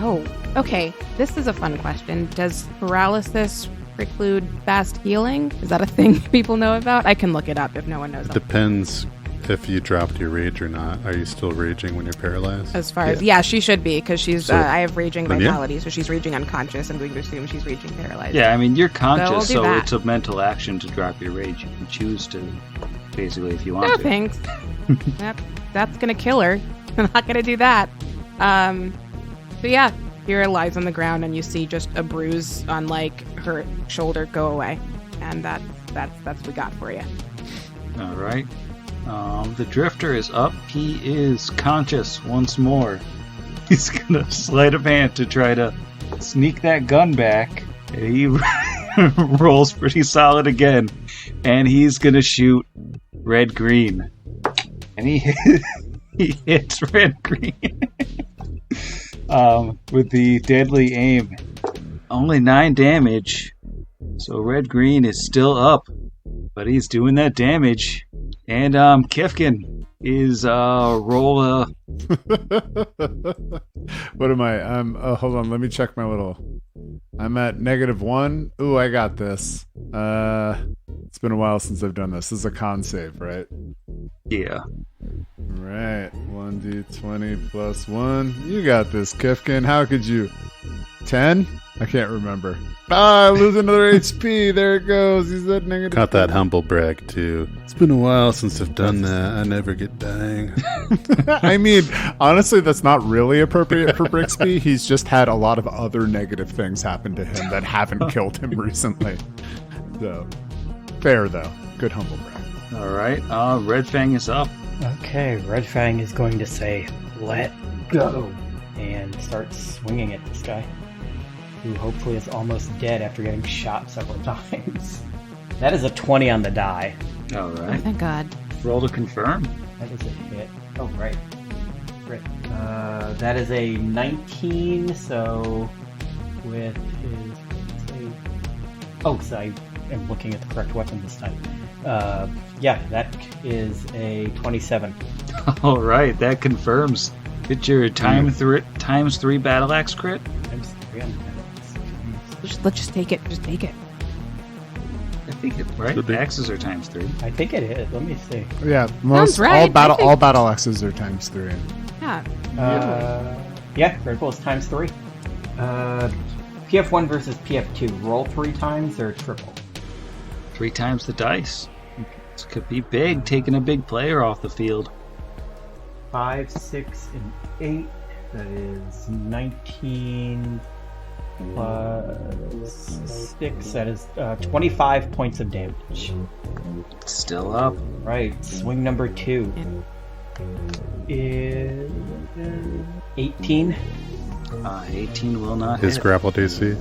oh, okay. This is a fun question. Does paralysis preclude fast healing? Is that a thing people know about? I can look it up if no one knows. Depends if you dropped your rage or not. Are you still raging when you're paralyzed? As far as yeah, she should be because she's. So- I have raging then, yeah. vitality, so she's raging unconscious. I'm going to assume she's raging paralyzed. Yeah, I mean, you're So conscious, we'll do so that. it's a mental action to drop your rage. You can choose to, basically, if you want No to. thanks. That's gonna kill her. I'm not gonna do that. So yeah, Kira lies on the ground, and you see just a bruise on like her shoulder go away, and that's what we got for you. All right. The Drifter is up. He is conscious once more. He's gonna sleight of hand to try to sneak that gun back. And he rolls pretty solid again, and he's gonna shoot Red Green, and he hits Red Green with the deadly aim. Only 9 damage, so Red Green is still up, but he's doing that damage. And Kifkin is roll a. What am I? Hold on. Let me check my little. I'm at -1. Ooh, I got this. It's been a while since I've done this. This is a con save, right? Yeah. Right. 1d20 plus 1. You got this, Kifkin. How could you? 10? I can't remember. I lose another HP. There it goes. He's at -. Got that humble brag too. It's been a while since I've done that. I never get dying. I mean, honestly, that's not really appropriate for Brixby. He's just had a lot of other negative things happen to him that haven't killed him recently. So, fair though. Good humble brag. All right. Red Fang is up. Okay, Red Fang is going to say, "Let go," and start swinging at this guy, who hopefully is almost dead after getting shot several times. That is a 20 on the die. All Oh, right. thank God. Roll to confirm. That is a hit. Oh, right. That is a 19, so with his... Oh, because I am looking at the correct weapon this time. Yeah, that is a 27. All right, that confirms. Get your times 3 battle axe crit. Times 3 on that. Let's just take it. Just take it. I think it right. Should be. Axes are times 3. I think it is. Let me see. Yeah, most right, I think- all battle axes are times 3. Yeah. Yeah, critical is times 3. PF1 versus PF2. Roll 3 times or triple? 3 times the dice. This could be big, taking a big player off the field. 5, 6, and 8. That is 19 plus 6. That is 25 points of damage. Still up. Right. Swing number 2 is 18. 18 will not His hit. grapple DC.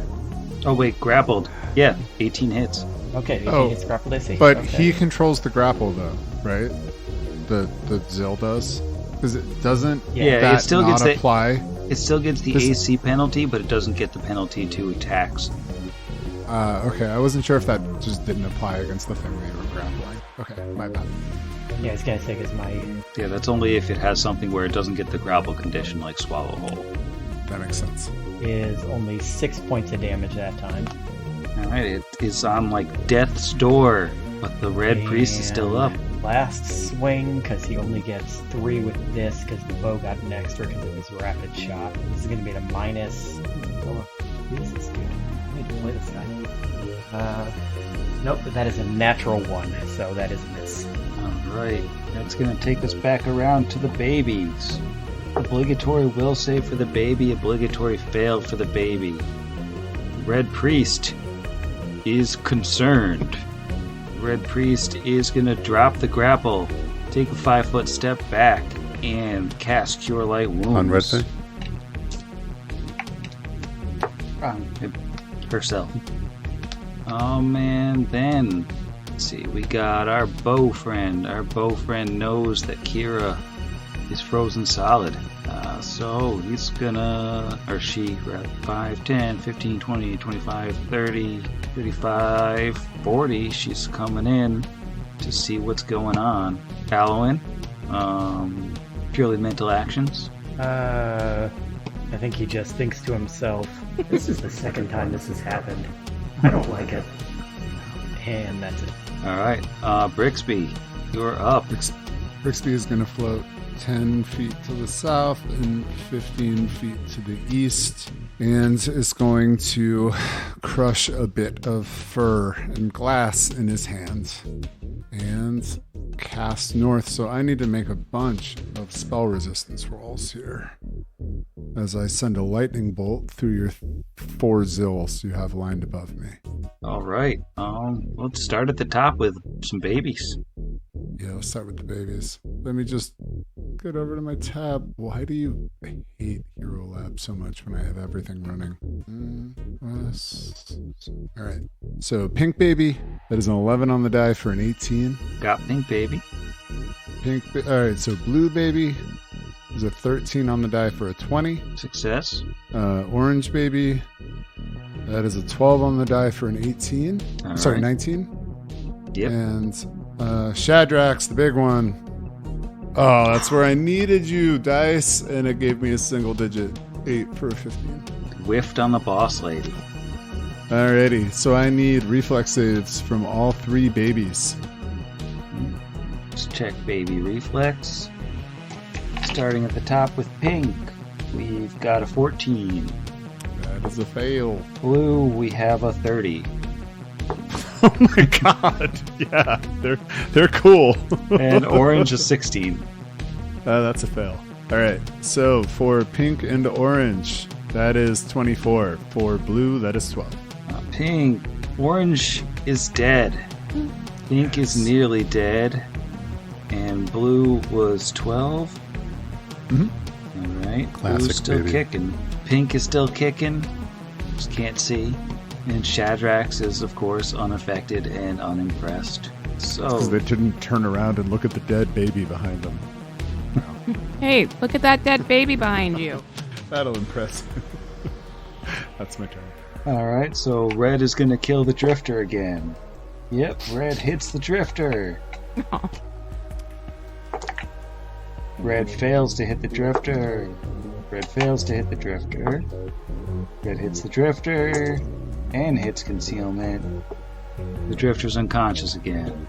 Oh wait, grappled. Yeah, 18 hits. Okay, 18 Oh, hits grapple DC. But Okay. he controls the grapple though, right? The Zill does, because it doesn't. Yeah, that it still not gets the apply. It still gets the This- AC penalty, but it doesn't get the penalty to attacks. Okay, I wasn't sure if that just didn't apply against the thing we were grappling. Okay, my bad. Yeah, I was gonna say because my Yeah, that's only if it has something where it doesn't get the grapple condition, like Swallow Whole. That makes sense. is only 6 points of damage that time. All right, it is on like death's door, but the red priest is still up. And last swing, because he only gets 3 with this, because the bow got an extra because of his rapid shot. This is going to be a minus. Oh, who is this dude? I need to play this guy. Nope, but that is a natural 1, so that is a miss. All right, that's gonna take us back around to the babies. Obligatory will save for the baby. Obligatory fail for the baby. Red priest is concerned. Red priest is gonna drop the grapple, take a 5-foot step back, and cast Cure Light Wounds. On red thing? Herself. And then, let's see, we got our bow friend. Our bow friend knows that Kira is frozen solid. So he's gonna, or she, rather, 5, 10, 15, 20, 25, 30, 35, 40. She's coming in to see what's going on. Halloween, purely mental actions. I think he just thinks to himself, this is the second time this has happened. I don't like it. And that's it. All right, Brixby, you're up. Brixby is going to float 10 feet to the south and 15 feet to the east, and is going to crush a bit of fur and glass in his hand and cast north. So I need to make a bunch of spell resistance rolls here as I send a lightning bolt through your 4 zills you have lined above me. All right, let's start at the top with some babies. Yeah, let's start with the babies. Let me just get over to my tab. Why do you hate Hero Lab so much when I have everything running? All right. So pink baby, that is an 11 on the die for an 18. Got pink baby. All right. So blue baby is a 13 on the die for a 20. Success. Orange baby, that is a 12 on the die for an 18. All Sorry, right. 19. Yep. And Shadrax, the big one. Oh, that's where I needed you, dice, and it gave me a single digit 8 for a 15. Whiffed on the boss lady. Alrighty, so I need reflex saves from all 3 babies. Let's check baby reflex. Starting at the top with pink, we've got a 14. That is a fail. Blue, we have a 30. Oh my god! Yeah, they're cool. And orange is 16. That's a fail. All right, so for pink and orange, that is 24. For blue, that is 12. Pink. Orange is dead. Pink is nearly dead. And blue was 12. Mm-hmm. Alright. Classic, Blue's still baby. kicking. Pink is still kicking. Just can't see. And Shadrax is, of course, unaffected and unimpressed. So, Because they didn't turn around and look at the dead baby behind them. Hey, look at that dead baby behind you. That'll impress. That's my turn. alright, so red is going to kill the drifter again. Yep, red hits the drifter. Oh. Red fails to hit the drifter. Red fails to hit the drifter. Red hits the drifter and hits concealment. The drifter's unconscious again.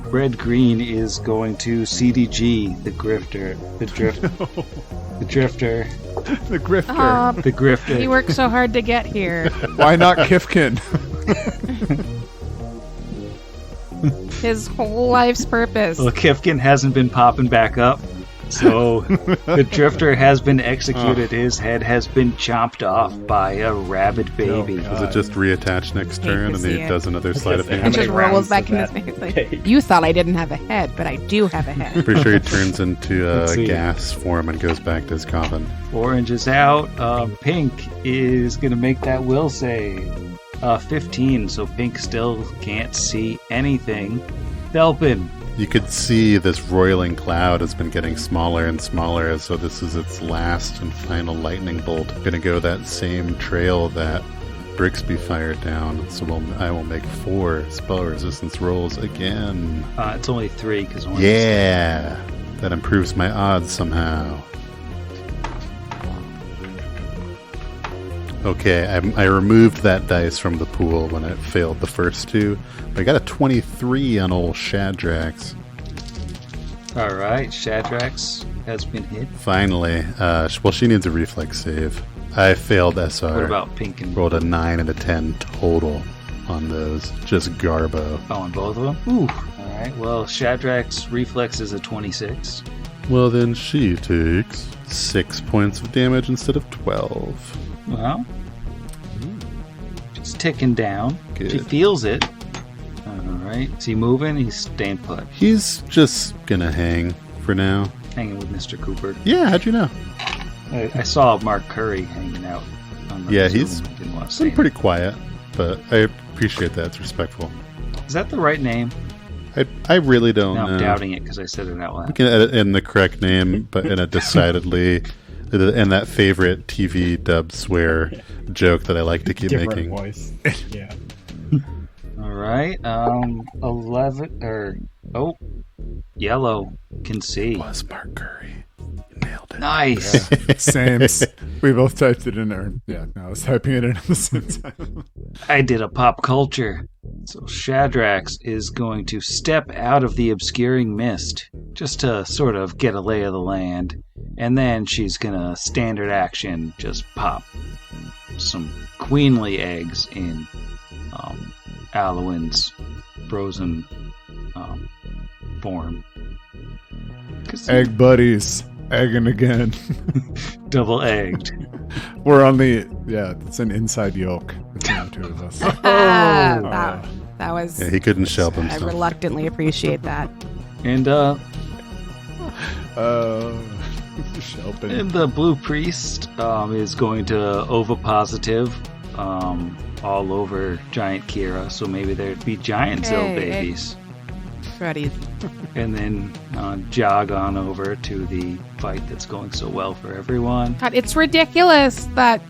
Red green is going to CDG the drifter. The drifter. The grifter. The grifter. He worked so hard to get here. Why not Kifkin? His whole life's purpose. Well, Kifkin hasn't been popping back up, so the drifter has been executed. His head has been chopped off by a rabid baby. Does it just reattach next turn and he does another sleight of It hand? just many rolls rounds back in does his that face. take? Like, you thought I didn't have a head, but I do have a head. Pretty sure he turns into Let's a see. gas form and goes back to his coffin. Orange is out. Pink is going to make that will save. 15, so Pink still can't see anything. Delphin. You could see this roiling cloud has been getting smaller and smaller, so this is its last and final lightning bolt. Gonna go that same trail that Brixby fired down, so I will make 4 spell resistance rolls again. It's only 3 because Yeah! That improves my odds somehow. Okay, I removed that dice from the pool when it failed the first 2. But I got a 23 on old Shadrax. All right, Shadrax has been hit. Finally. Well, she needs a reflex save. I failed SR. What about Pink and Rolled a 9 and a 10 total on those. Just garbo. Oh, on both of them? Ooh. All right, well, Shadrax's reflex is a 26. Well, then she takes 6 points of damage instead of 12. Well, just ticking down. Good. She feels it. All right, is he moving? He's staying put. He's just gonna hang for now. Hanging with Mr. Cooper. Yeah, how'd you know? I saw Mark Curry hanging out. On the Yeah, Zoom. he's Didn't want to say been pretty quiet, but I appreciate that. It's respectful. anything. Is that the right name? I really don't No, know. I'm doubting it because I said it out We loud. can edit in the correct name, but in a decidedly, and that favorite TV dub swear joke that I like to keep Different making. voice. Yeah. All right, 11 or yellow can see. Was Mark Curry. You nailed it. Nice. Same. We both typed it in there. Yeah, no, I was typing it in at the same time. I did a pop culture. So Shadrax is going to step out of the obscuring mist just to sort of get a lay of the land. And then she's going to standard action just pop some queenly eggs in Alwyn's frozen form. Egg buddies. Egging again. Double egged. We're on the... Yeah, it's an inside yoke between the two of us. That was... Yeah, he couldn't shelp I himself. reluctantly appreciate that. And Shelpin. And the Blue Priest is going to ovipositive all over Giant Kira, so maybe there'd be giant Zill Hey, babies. Ready. And then jog on over to the fight that's going so well for everyone. God, it's ridiculous that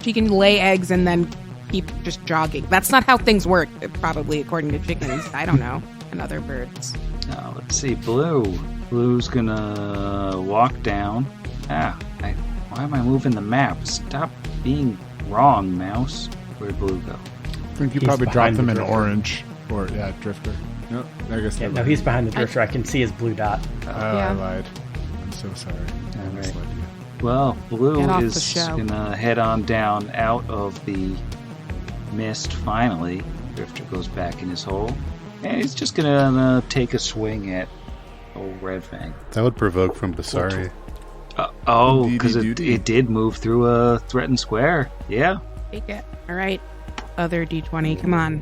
she can lay eggs and then keep just jogging. That's not how things work, probably, according to chickens. I don't know. And other birds. Now, let's see, Blue. Blue's gonna walk down. Why am I moving the map? Stop being wrong, mouse. Where'd Blue go? I think you He's probably behind dropped them the in drifter. orange. Or, yeah, Drifter. No, I guess Yeah, they no, lied. he's behind the drifter. I can see his blue dot. I Yeah. lied. I'm so sorry. I All right. misled you. Well, Blue Get off the is show. gonna head on down out of the mist finally. Drifter goes back in his hole. And he's just gonna take a swing at old Red Fang. That would provoke from Basari. Because it did move through a threatened square. Yeah. Take it. All right. Other D20. Come on.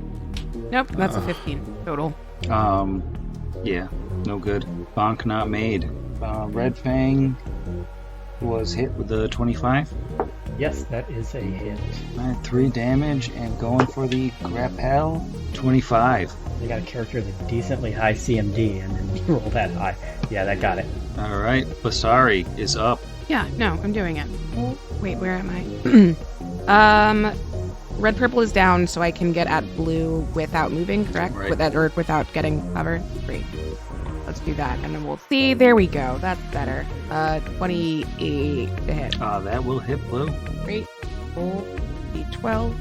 Nope, that's a 15 total. Yeah, no good. Bonk not made. Red Fang was hit with the 25. Yes, that is a hit. 3 damage and going for the grapple. 25. They got a character with a decently high CMD, and then you roll that high. Yeah, that got it. All right, Basari is up. Yeah, no, I'm doing it. Oh, wait, where am I? red purple is down, so I can get at blue without moving, correct? Right. Without getting covered. Great. Let's do that, and then we'll see. There we go. That's better. 28 to hit. That will hit blue. Great. Roll d12.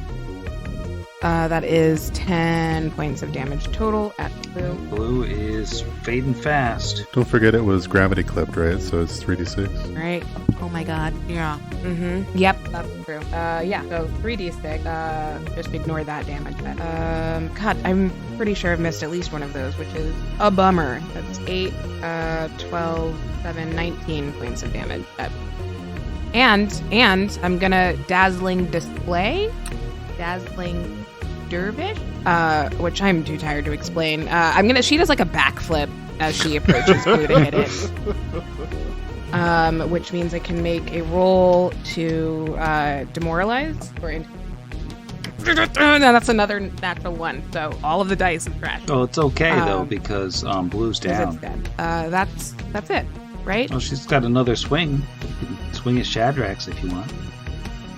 That is 10 points of damage total at blue. Blue is fading fast. Don't forget it was gravity clipped, right? So it's 3d6. Right. Oh my god. Yeah. Mm-hmm. Yep, that's true. Yeah, so 3d6. Just ignore that damage. God, I'm pretty sure I've missed at least one of those, which is a bummer. That's 8, 12, 7, 19 points of damage. And I'm gonna Dazzling Display. Dazzling Dervish, which I'm too tired to explain. She does like a backflip as she approaches blue to hit it. Which means I can make a roll to demoralize or no, that's another natural one. So all of the dice is trash. Oh, it's okay though because blue's down. It's dead. That's it, right? Oh, she's got another swing. You can swing at Shadrax if you want.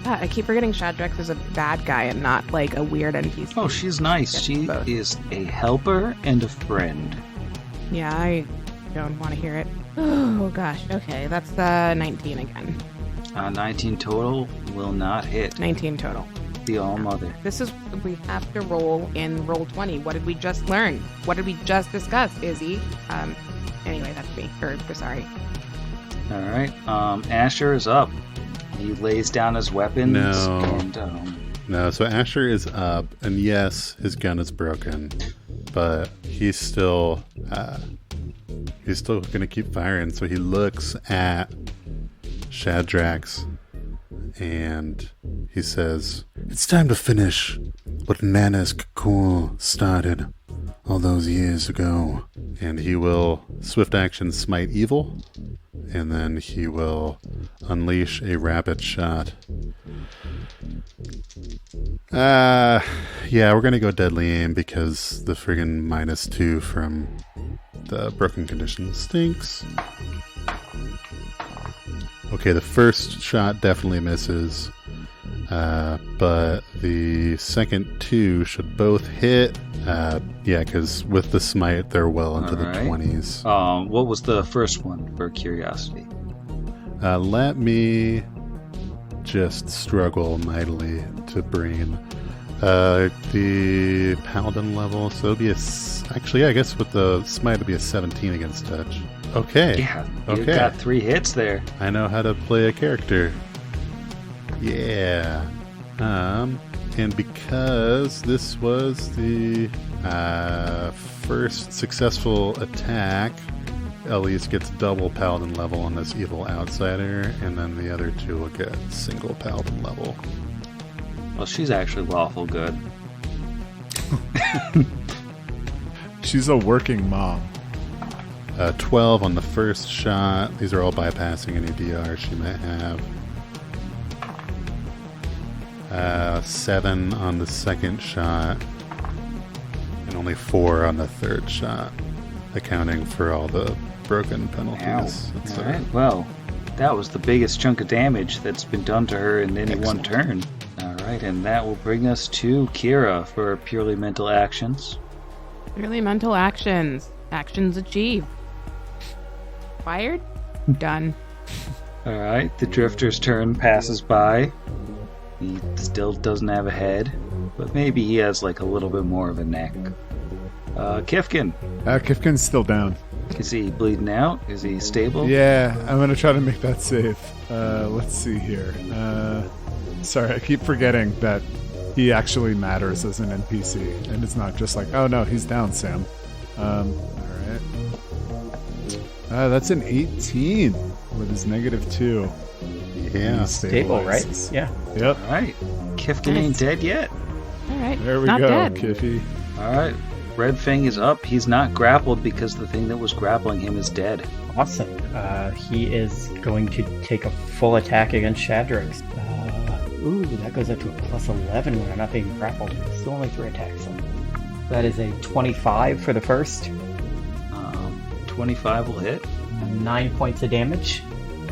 I keep forgetting Shadrax is a bad guy and not like a weird NPC. Oh, she's nice. She is a helper and a friend. Yeah, I don't want to hear it. Oh gosh. Okay, that's 19 again. 19 total will not hit. 19 total. The All-Mother. This is we have to roll in roll 20. What did we just learn? What did we just discuss, Izzy? Anyway, that's me. Sorry. All right. Asher is up. He lays down his weapons. No, so Asher is up, and yes, his gun is broken, but he's still gonna keep firing. So he looks at Shadrax, and he says, "It's time to finish what Nana's Cocoon started all those years ago." And he will swift action smite evil, and then he will unleash a rapid shot. Yeah, we're gonna go deadly aim because the friggin' -2 from the broken condition stinks. Okay, the first shot definitely misses, but the second two should both hit. Yeah, because with the smite, they're well into the 20s. What was the first one, for curiosity? Let me just struggle mightily to bring the paladin level. So it'll be actually, I guess with the smite, it'll be a 17 against touch. Okay. Yeah, you okay. got 3 hits there. I know how to play a character. Yeah. And because this was the first successful attack, Elise gets double paladin level on this evil outsider, and then the other two will get single paladin level. Well, she's actually lawful good. She's a working mom. 12 on the first shot. These are all bypassing any DR she might have. 7 on the second shot, and only 4 on the third shot, accounting for all the broken penalties. All right. Well, that was the biggest chunk of damage that's been done to her in any one turn. All right, and that will bring us to Kira for purely mental actions. Purely mental actions. Actions achieved. Fired? Done. All right, the Drifter's turn passes by. He still doesn't have a head, but maybe he has like a little bit more of a neck. Kifkin. Kifkin's still down. Is he bleeding out? Is he stable? Yeah, I'm going to try to make that safe. Let's see here. Sorry, I keep forgetting that he actually matters as an NPC, and it's not just like, oh no, he's down, Sam. Alright. That's an 18 with his -2. Yeah. Stable, right? Yeah. Yep. All right. Kifkin ain't dead yet. All right. There we Not go, dead. Kiffy. All right. Red Fang is up. He's not grappled because the thing that was grappling him is dead. Awesome. He is going to take a full attack against Shadrax. That goes up to a +11 when I'm not being grappled. Still only 3 attacks. So that is a 25 for the first. 25 will hit. 9 points of damage.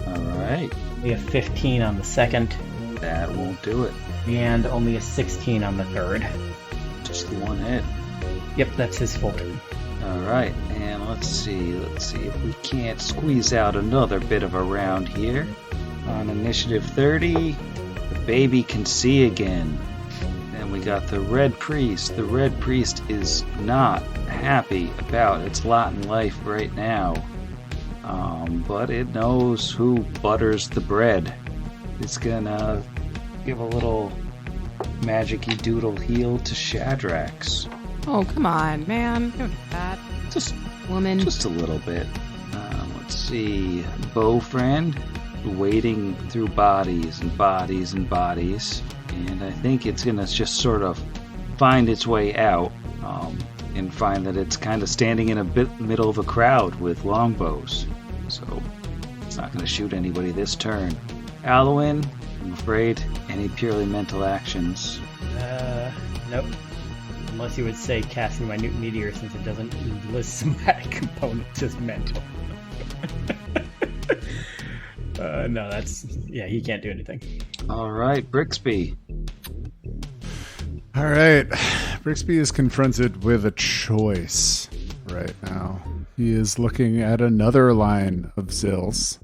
All right. We have 15 on the second. That won't do it. And only a 16 on the third. Just the one hit. Yep, that's his full turn. All right, and let's see if we can't squeeze out another bit of a round here. On initiative 30, the baby can see again. Then we got the Red Priest. The Red Priest is not happy about its lot in life right now. But it knows who butters the bread. It's gonna give a little magic-y doodle heal to Shadrax. Oh, come on, man. Don't do that. Just Woman. Just a little bit. Let's see. Bow friend, wading through bodies and bodies and bodies. And I think it's going to just sort of find its way out and find that it's kind of standing in a middle of a crowd with longbows. So it's not going to shoot anybody this turn. Alwyn, I'm afraid, any purely mental actions? Nope. Unless you would say casting minute meteor, since it doesn't list somatic components as mental. No, he can't do anything. All right, Brixby. All right. Brixby is confronted with a choice right now. He is looking at another line of Zills,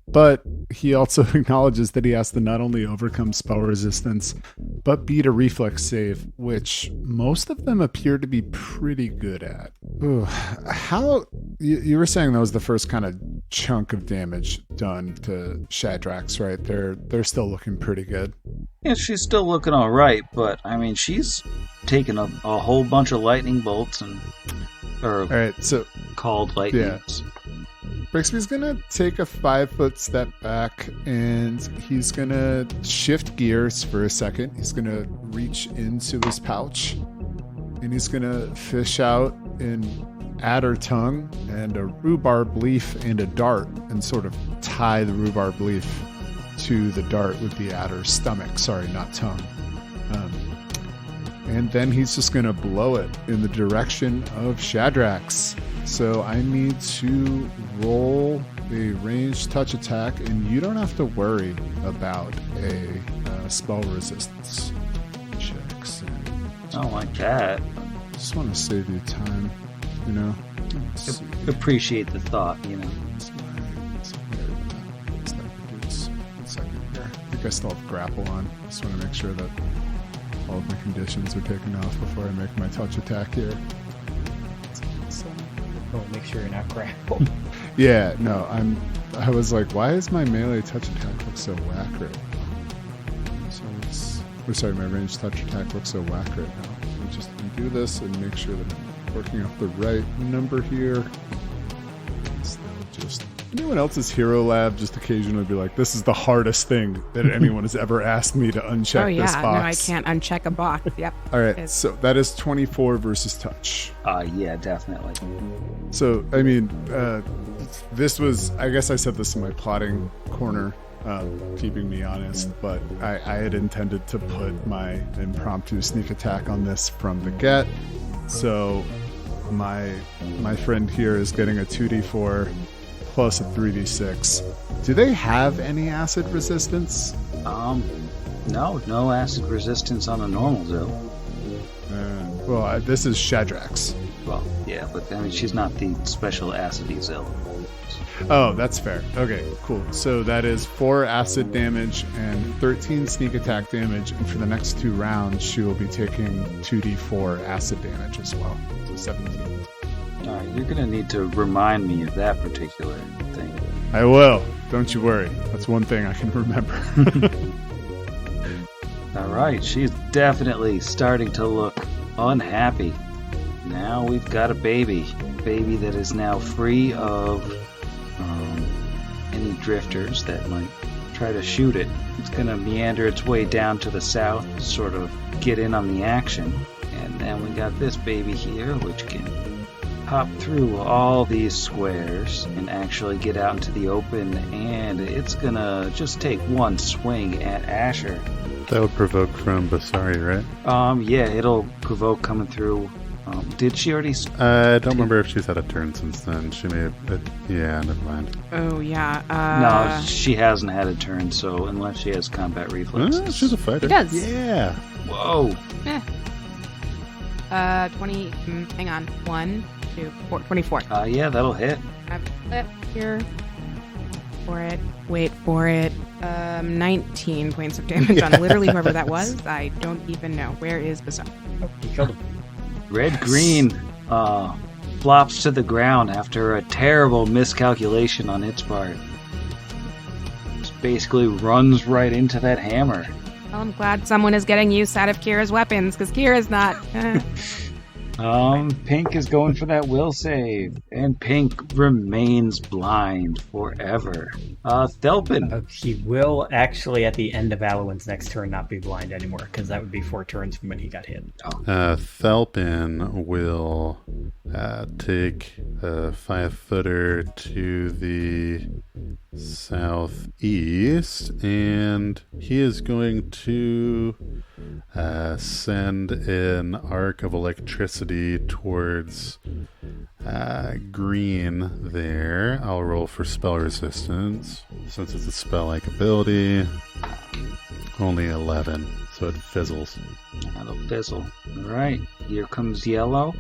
but he also acknowledges that he has to not only overcome spell resistance, but beat a reflex save, which most of them appear to be pretty good at. Ooh, how you were saying that was the first kind of chunk of damage done to Shadrax, right? They're still looking pretty good. Yeah, she's still looking all right, but I mean, she's taken a whole bunch of lightning bolts all right, so called lightnings. Yeah. Brixby's gonna take a 5-foot step back, and he's gonna shift gears for a second. He's gonna reach into his pouch, and he's gonna fish out an adder tongue and a rhubarb leaf and a dart, and sort of tie the rhubarb leaf to the dart with the adder's stomach. Sorry, not tongue. And then he's just going to blow it in the direction of Shadrax. So I need to roll a ranged touch attack, and you don't have to worry about a spell resistance check. So I don't like that. just want to save you time, you know? Let's see. Appreciate the thought, you know. One second here. I think I still have grapple on. Just want to make sure that all of my conditions are taken off before I make my touch attack here. Oh, make sure you're not grappled. Yeah, no, I was like, why is my melee touch attack look so whack right now? My ranged touch attack looks so whack right now. I'm just gonna do this and make sure that I'm working off the right number here. Still just anyone else's hero lab just occasionally be like, this is the hardest thing that anyone has ever asked me to uncheck this box. No, I can't uncheck a box. Yep. All right, so that is 24 versus touch. Yeah, definitely. So, I mean, this was, I guess I said this in my plotting corner, keeping me honest, but I had intended to put my impromptu sneak attack on this from the get. So my friend here is getting a 2d4 plus a 3d6. Do they have any acid resistance? No acid resistance on a normal Zill. Well, this is Shadrax. Well, yeah, but I mean, she's not the special acidy Zill. Oh, that's fair. Okay, cool. So that is 4 acid damage and 13 sneak attack damage, and for the next 2 rounds, she will be taking 2d4 acid damage as well. So 17. Alright, you're gonna need to remind me of that particular thing. I will. Don't you worry. That's one thing I can remember. Alright, she's definitely starting to look unhappy. Now we've got a baby. A baby that is now free of any drifters that might try to shoot it. It's going to meander its way down to the south, sort of get in on the action. And then we got this baby here, which can hop through all these squares and actually get out into the open, and it's going to just take one swing at Asher. That would provoke from Basari, right? Yeah, it'll provoke coming through Did she already? I don't remember if she's had a turn since then. She may have. Yeah, never mind. Oh, yeah. No, she hasn't had a turn, so unless she has combat reflexes. She's a fighter. She does. Yeah. Whoa. 20. Hang on. 1, 2, 4. 24. Yeah, that'll hit. I have a flip here. For it. Wait for it. 19 points of damage on literally whoever that was. I don't even know. Where is Basari? Oh, you killed him. Red Green flops to the ground after a terrible miscalculation on its part. Just basically runs right into that hammer. Well, I'm glad someone is getting use out of Kira's weapons, because Kira's not. Pink is going for that will save, and Pink remains blind forever. Thelpin. He will actually, at the end of Alwyn's next turn, not be blind anymore, because that would be 4 turns from when he got hit. Thelpin will take a 5-footer to the southeast, and he is going to send an arc of electricity towards green there. I'll roll for spell resistance. Since it's a spell-like ability, only 11, so it fizzles. That'll fizzle. Alright, here comes yellow.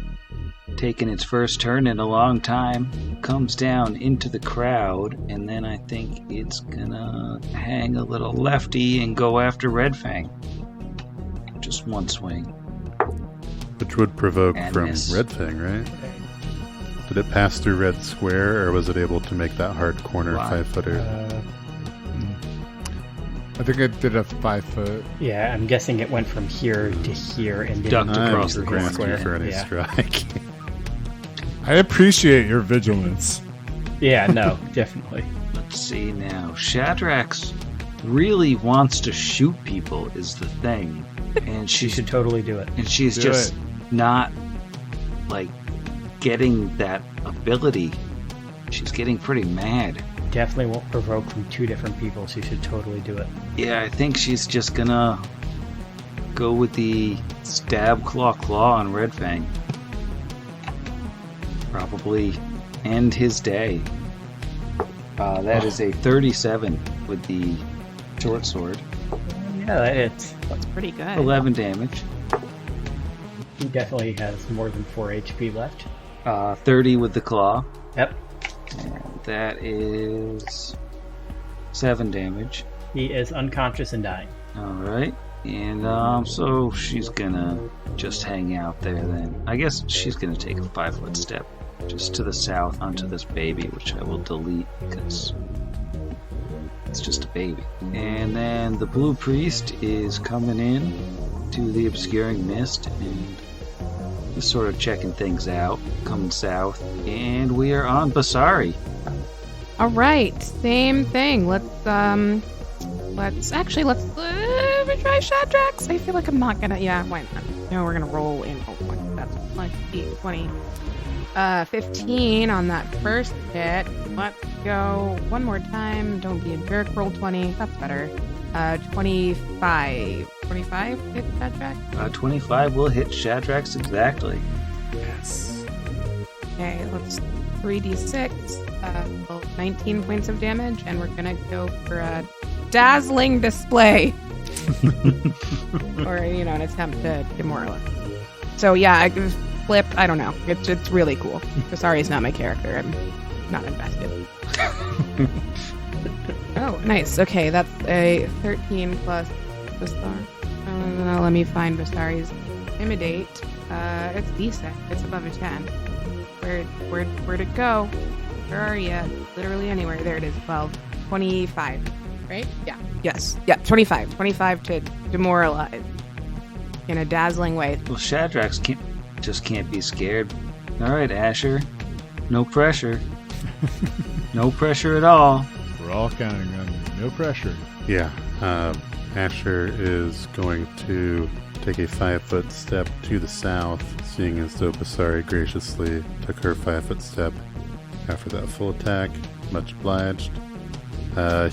Taking its first turn in a long time. Comes down into the crowd, and then I think it's gonna hang a little lefty and go after Red Fang. Just one swing. Which would provoke And from miss. Red Fang, right? Did it pass through Red Square, or was it able to make that hard corner Wow. 5-footer? I think it did a 5-foot. Yeah, I'm guessing it went from here to here and Ducked didn't across through the his corner. square. for any Yeah. strike. I appreciate your vigilance. Yeah, no, definitely. Let's see now. Shadrax really wants to shoot people is the thing. And She should totally do it. and she's Do just it. not like getting that ability. She's getting pretty mad. Definitely won't provoke from 2 different people. She should totally do it. Yeah, I think she's just gonna go with the stab claw on Red Fang. Probably end his day. That is a 37 with the short sword. Yeah, that hits. That's pretty good. 11 damage. He definitely has more than 4 HP left. 30 with the claw. Yep. And that is 7 damage. He is unconscious and dying. Alright. And so she's gonna just hang out there then. I guess she's gonna take a 5-foot step just to the south onto this baby, which I will delete because it's just a baby. And then the blue priest is coming in to the obscuring mist and just sort of checking things out, coming south. And we are on Basari. All right, same thing. Let's try Shadrax. I feel like I'm not gonna. Yeah, why not? No, we're gonna roll in. Oh, that's 20. 15 on that first hit. Let's go one more time. Don't be a jerk. Roll 20. That's better. 25. 25 hit Shadrax. 25 will hit Shadrax exactly. Yes. Okay, let's 3d6. 19 points of damage, and we're gonna go for a dazzling display. Or, an attempt to demoralize. So yeah, I flipped. I don't know. It's really cool. Basari's not my character. I'm not invested. Oh, nice. Okay, that's a 13 plus the star. Let me find Basari's Intimidate. It's decent. It's above a 10. Where'd it go? Where are you? Literally anywhere. There it is. 12. 25. Right? Yeah. Yes. Yeah, 25. 25 to demoralize. In a dazzling way. Well, Shadrax can't be scared. Alright, Asher. No pressure. No pressure at all. We're all counting on you. No pressure. Yeah. Asher is going to take a 5-foot step to the south, seeing as though Basari graciously took her 5-foot step after that full attack. Much obliged.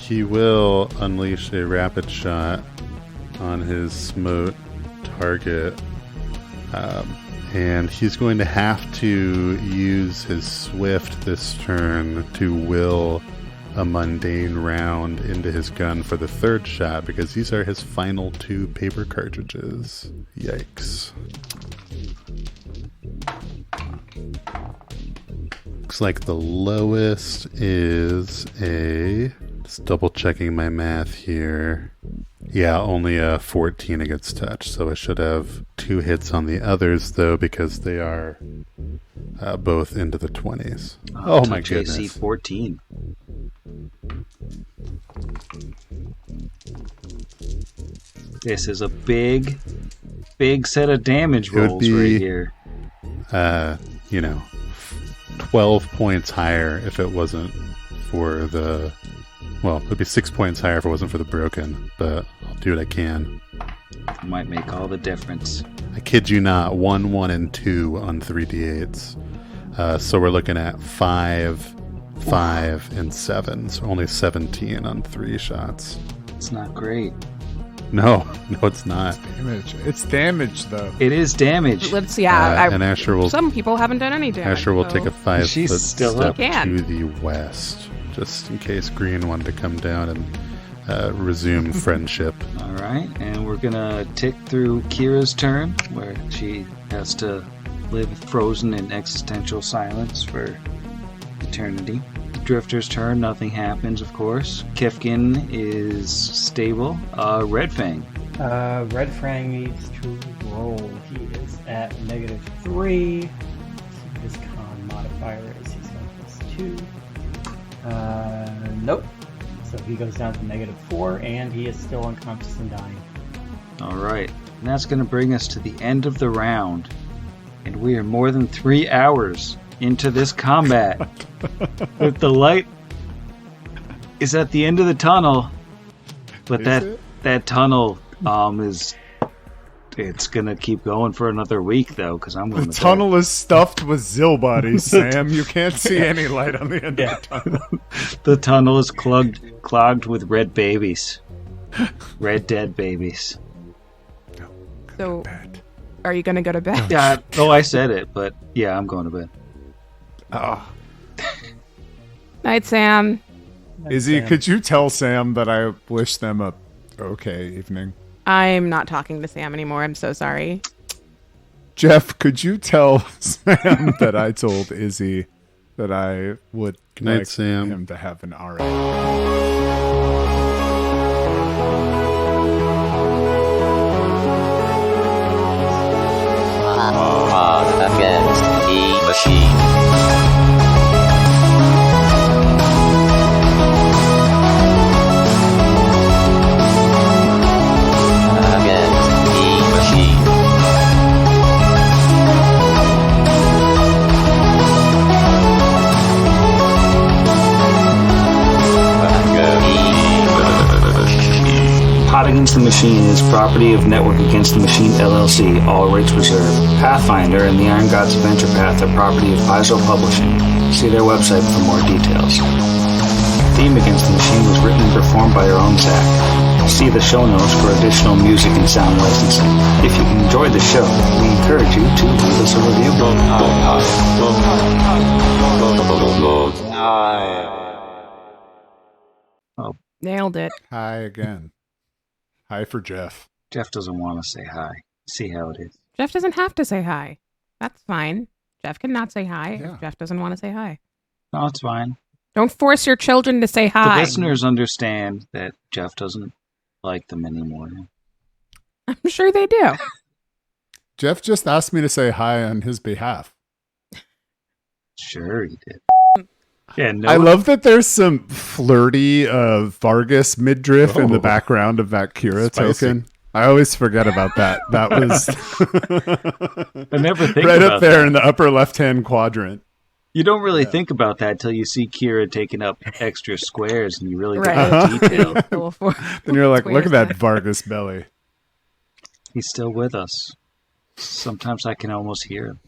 He will unleash a rapid shot on his smote target, And he's going to have to use his swift this turn to will a mundane round into his gun for the third shot, because these are his final 2 paper cartridges. Yikes. Looks like the lowest is a... Just double checking my math here. Yeah, only a 14 against touch, so I should have 2 hits on the others, though, because they are both into the 20s. Oh my goodness. AC 14. This is a big set of damage rolls right here. 12 points higher if it wasn't for the... Well, it would be 6 points higher if it wasn't for the broken, but I'll do what I can. Might make all the difference. I kid you not, 1, 1, and 2 on 3d8s. So we're looking at 5, 5, and 7. So only 17 on 3 shots. It's not great. No, it's not. Damage. It's damage, though. It is damage. Let's see. And Asher will... Some people haven't done any damage. Asher will take a 5-foot She's still step up. to the west, just in case Green wanted to come down and resume friendship. All right, and we're gonna tick through Kira's turn, where she has to live frozen in existential silence for eternity. Drifter's turn, nothing happens, of course. Kifkin is stable. Red Fang. Red Fang needs to roll. He is at -3. His con modifier is he's got +2. Nope. So he goes down to -4, and he is still unconscious and dying. All right, and that's going to bring us to the end of the round, and we are more than 3 hours into this combat. With the light is at the end of the tunnel, but that tunnel it's gonna keep going for another week though, because I'm going. The tunnel is stuffed with Zill bodies, Sam. You can't see any light on the end of the tunnel. The tunnel is clogged with red babies, red dead babies. So, are you going to go to bed? Yeah. Oh, I said it, but yeah, I'm going to bed. Oh. Night, Sam. Izzy, could you tell Sam that I wish them a okay evening? I'm not talking to Sam anymore. I'm so sorry. Jeff, could you tell Sam that I told Izzy that I would like Sam. him to have an RA? Against the machine. Hot Against the Machine is property of Network Against the Machine LLC, all rights reserved. Pathfinder and the Iron Gods Adventure Path are property of Paizo Publishing. See their website for more details. Theme Against the Machine was written and performed by our own Zach. See the show notes for additional music and sound licensing. If you enjoyed the show, we encourage you to leave us a review. Oh, Nailed it. Hi again. Hi for Jeff. Jeff doesn't want to say hi. See how it is. Jeff doesn't have to say hi. That's fine. Jeff can not say hi Yeah. if Jeff doesn't want to say hi. No, it's fine. Don't force your children to say The hi. listeners understand that Jeff doesn't like them anymore. I'm sure they do. Jeff just asked me to say hi on his behalf. Sure, he did. Yeah, no. I love that there's some flirty Vargas midriff in the background of that Kira Spicy. token. I always forget about that. That was I never think right about up there that. in the upper left-hand quadrant. You don't really think about that till you see Kira taking up extra squares, and you really get Right. that detail. Full for- Then you're like, look at squares that Vargas belly. He's still with us. Sometimes I can almost hear him.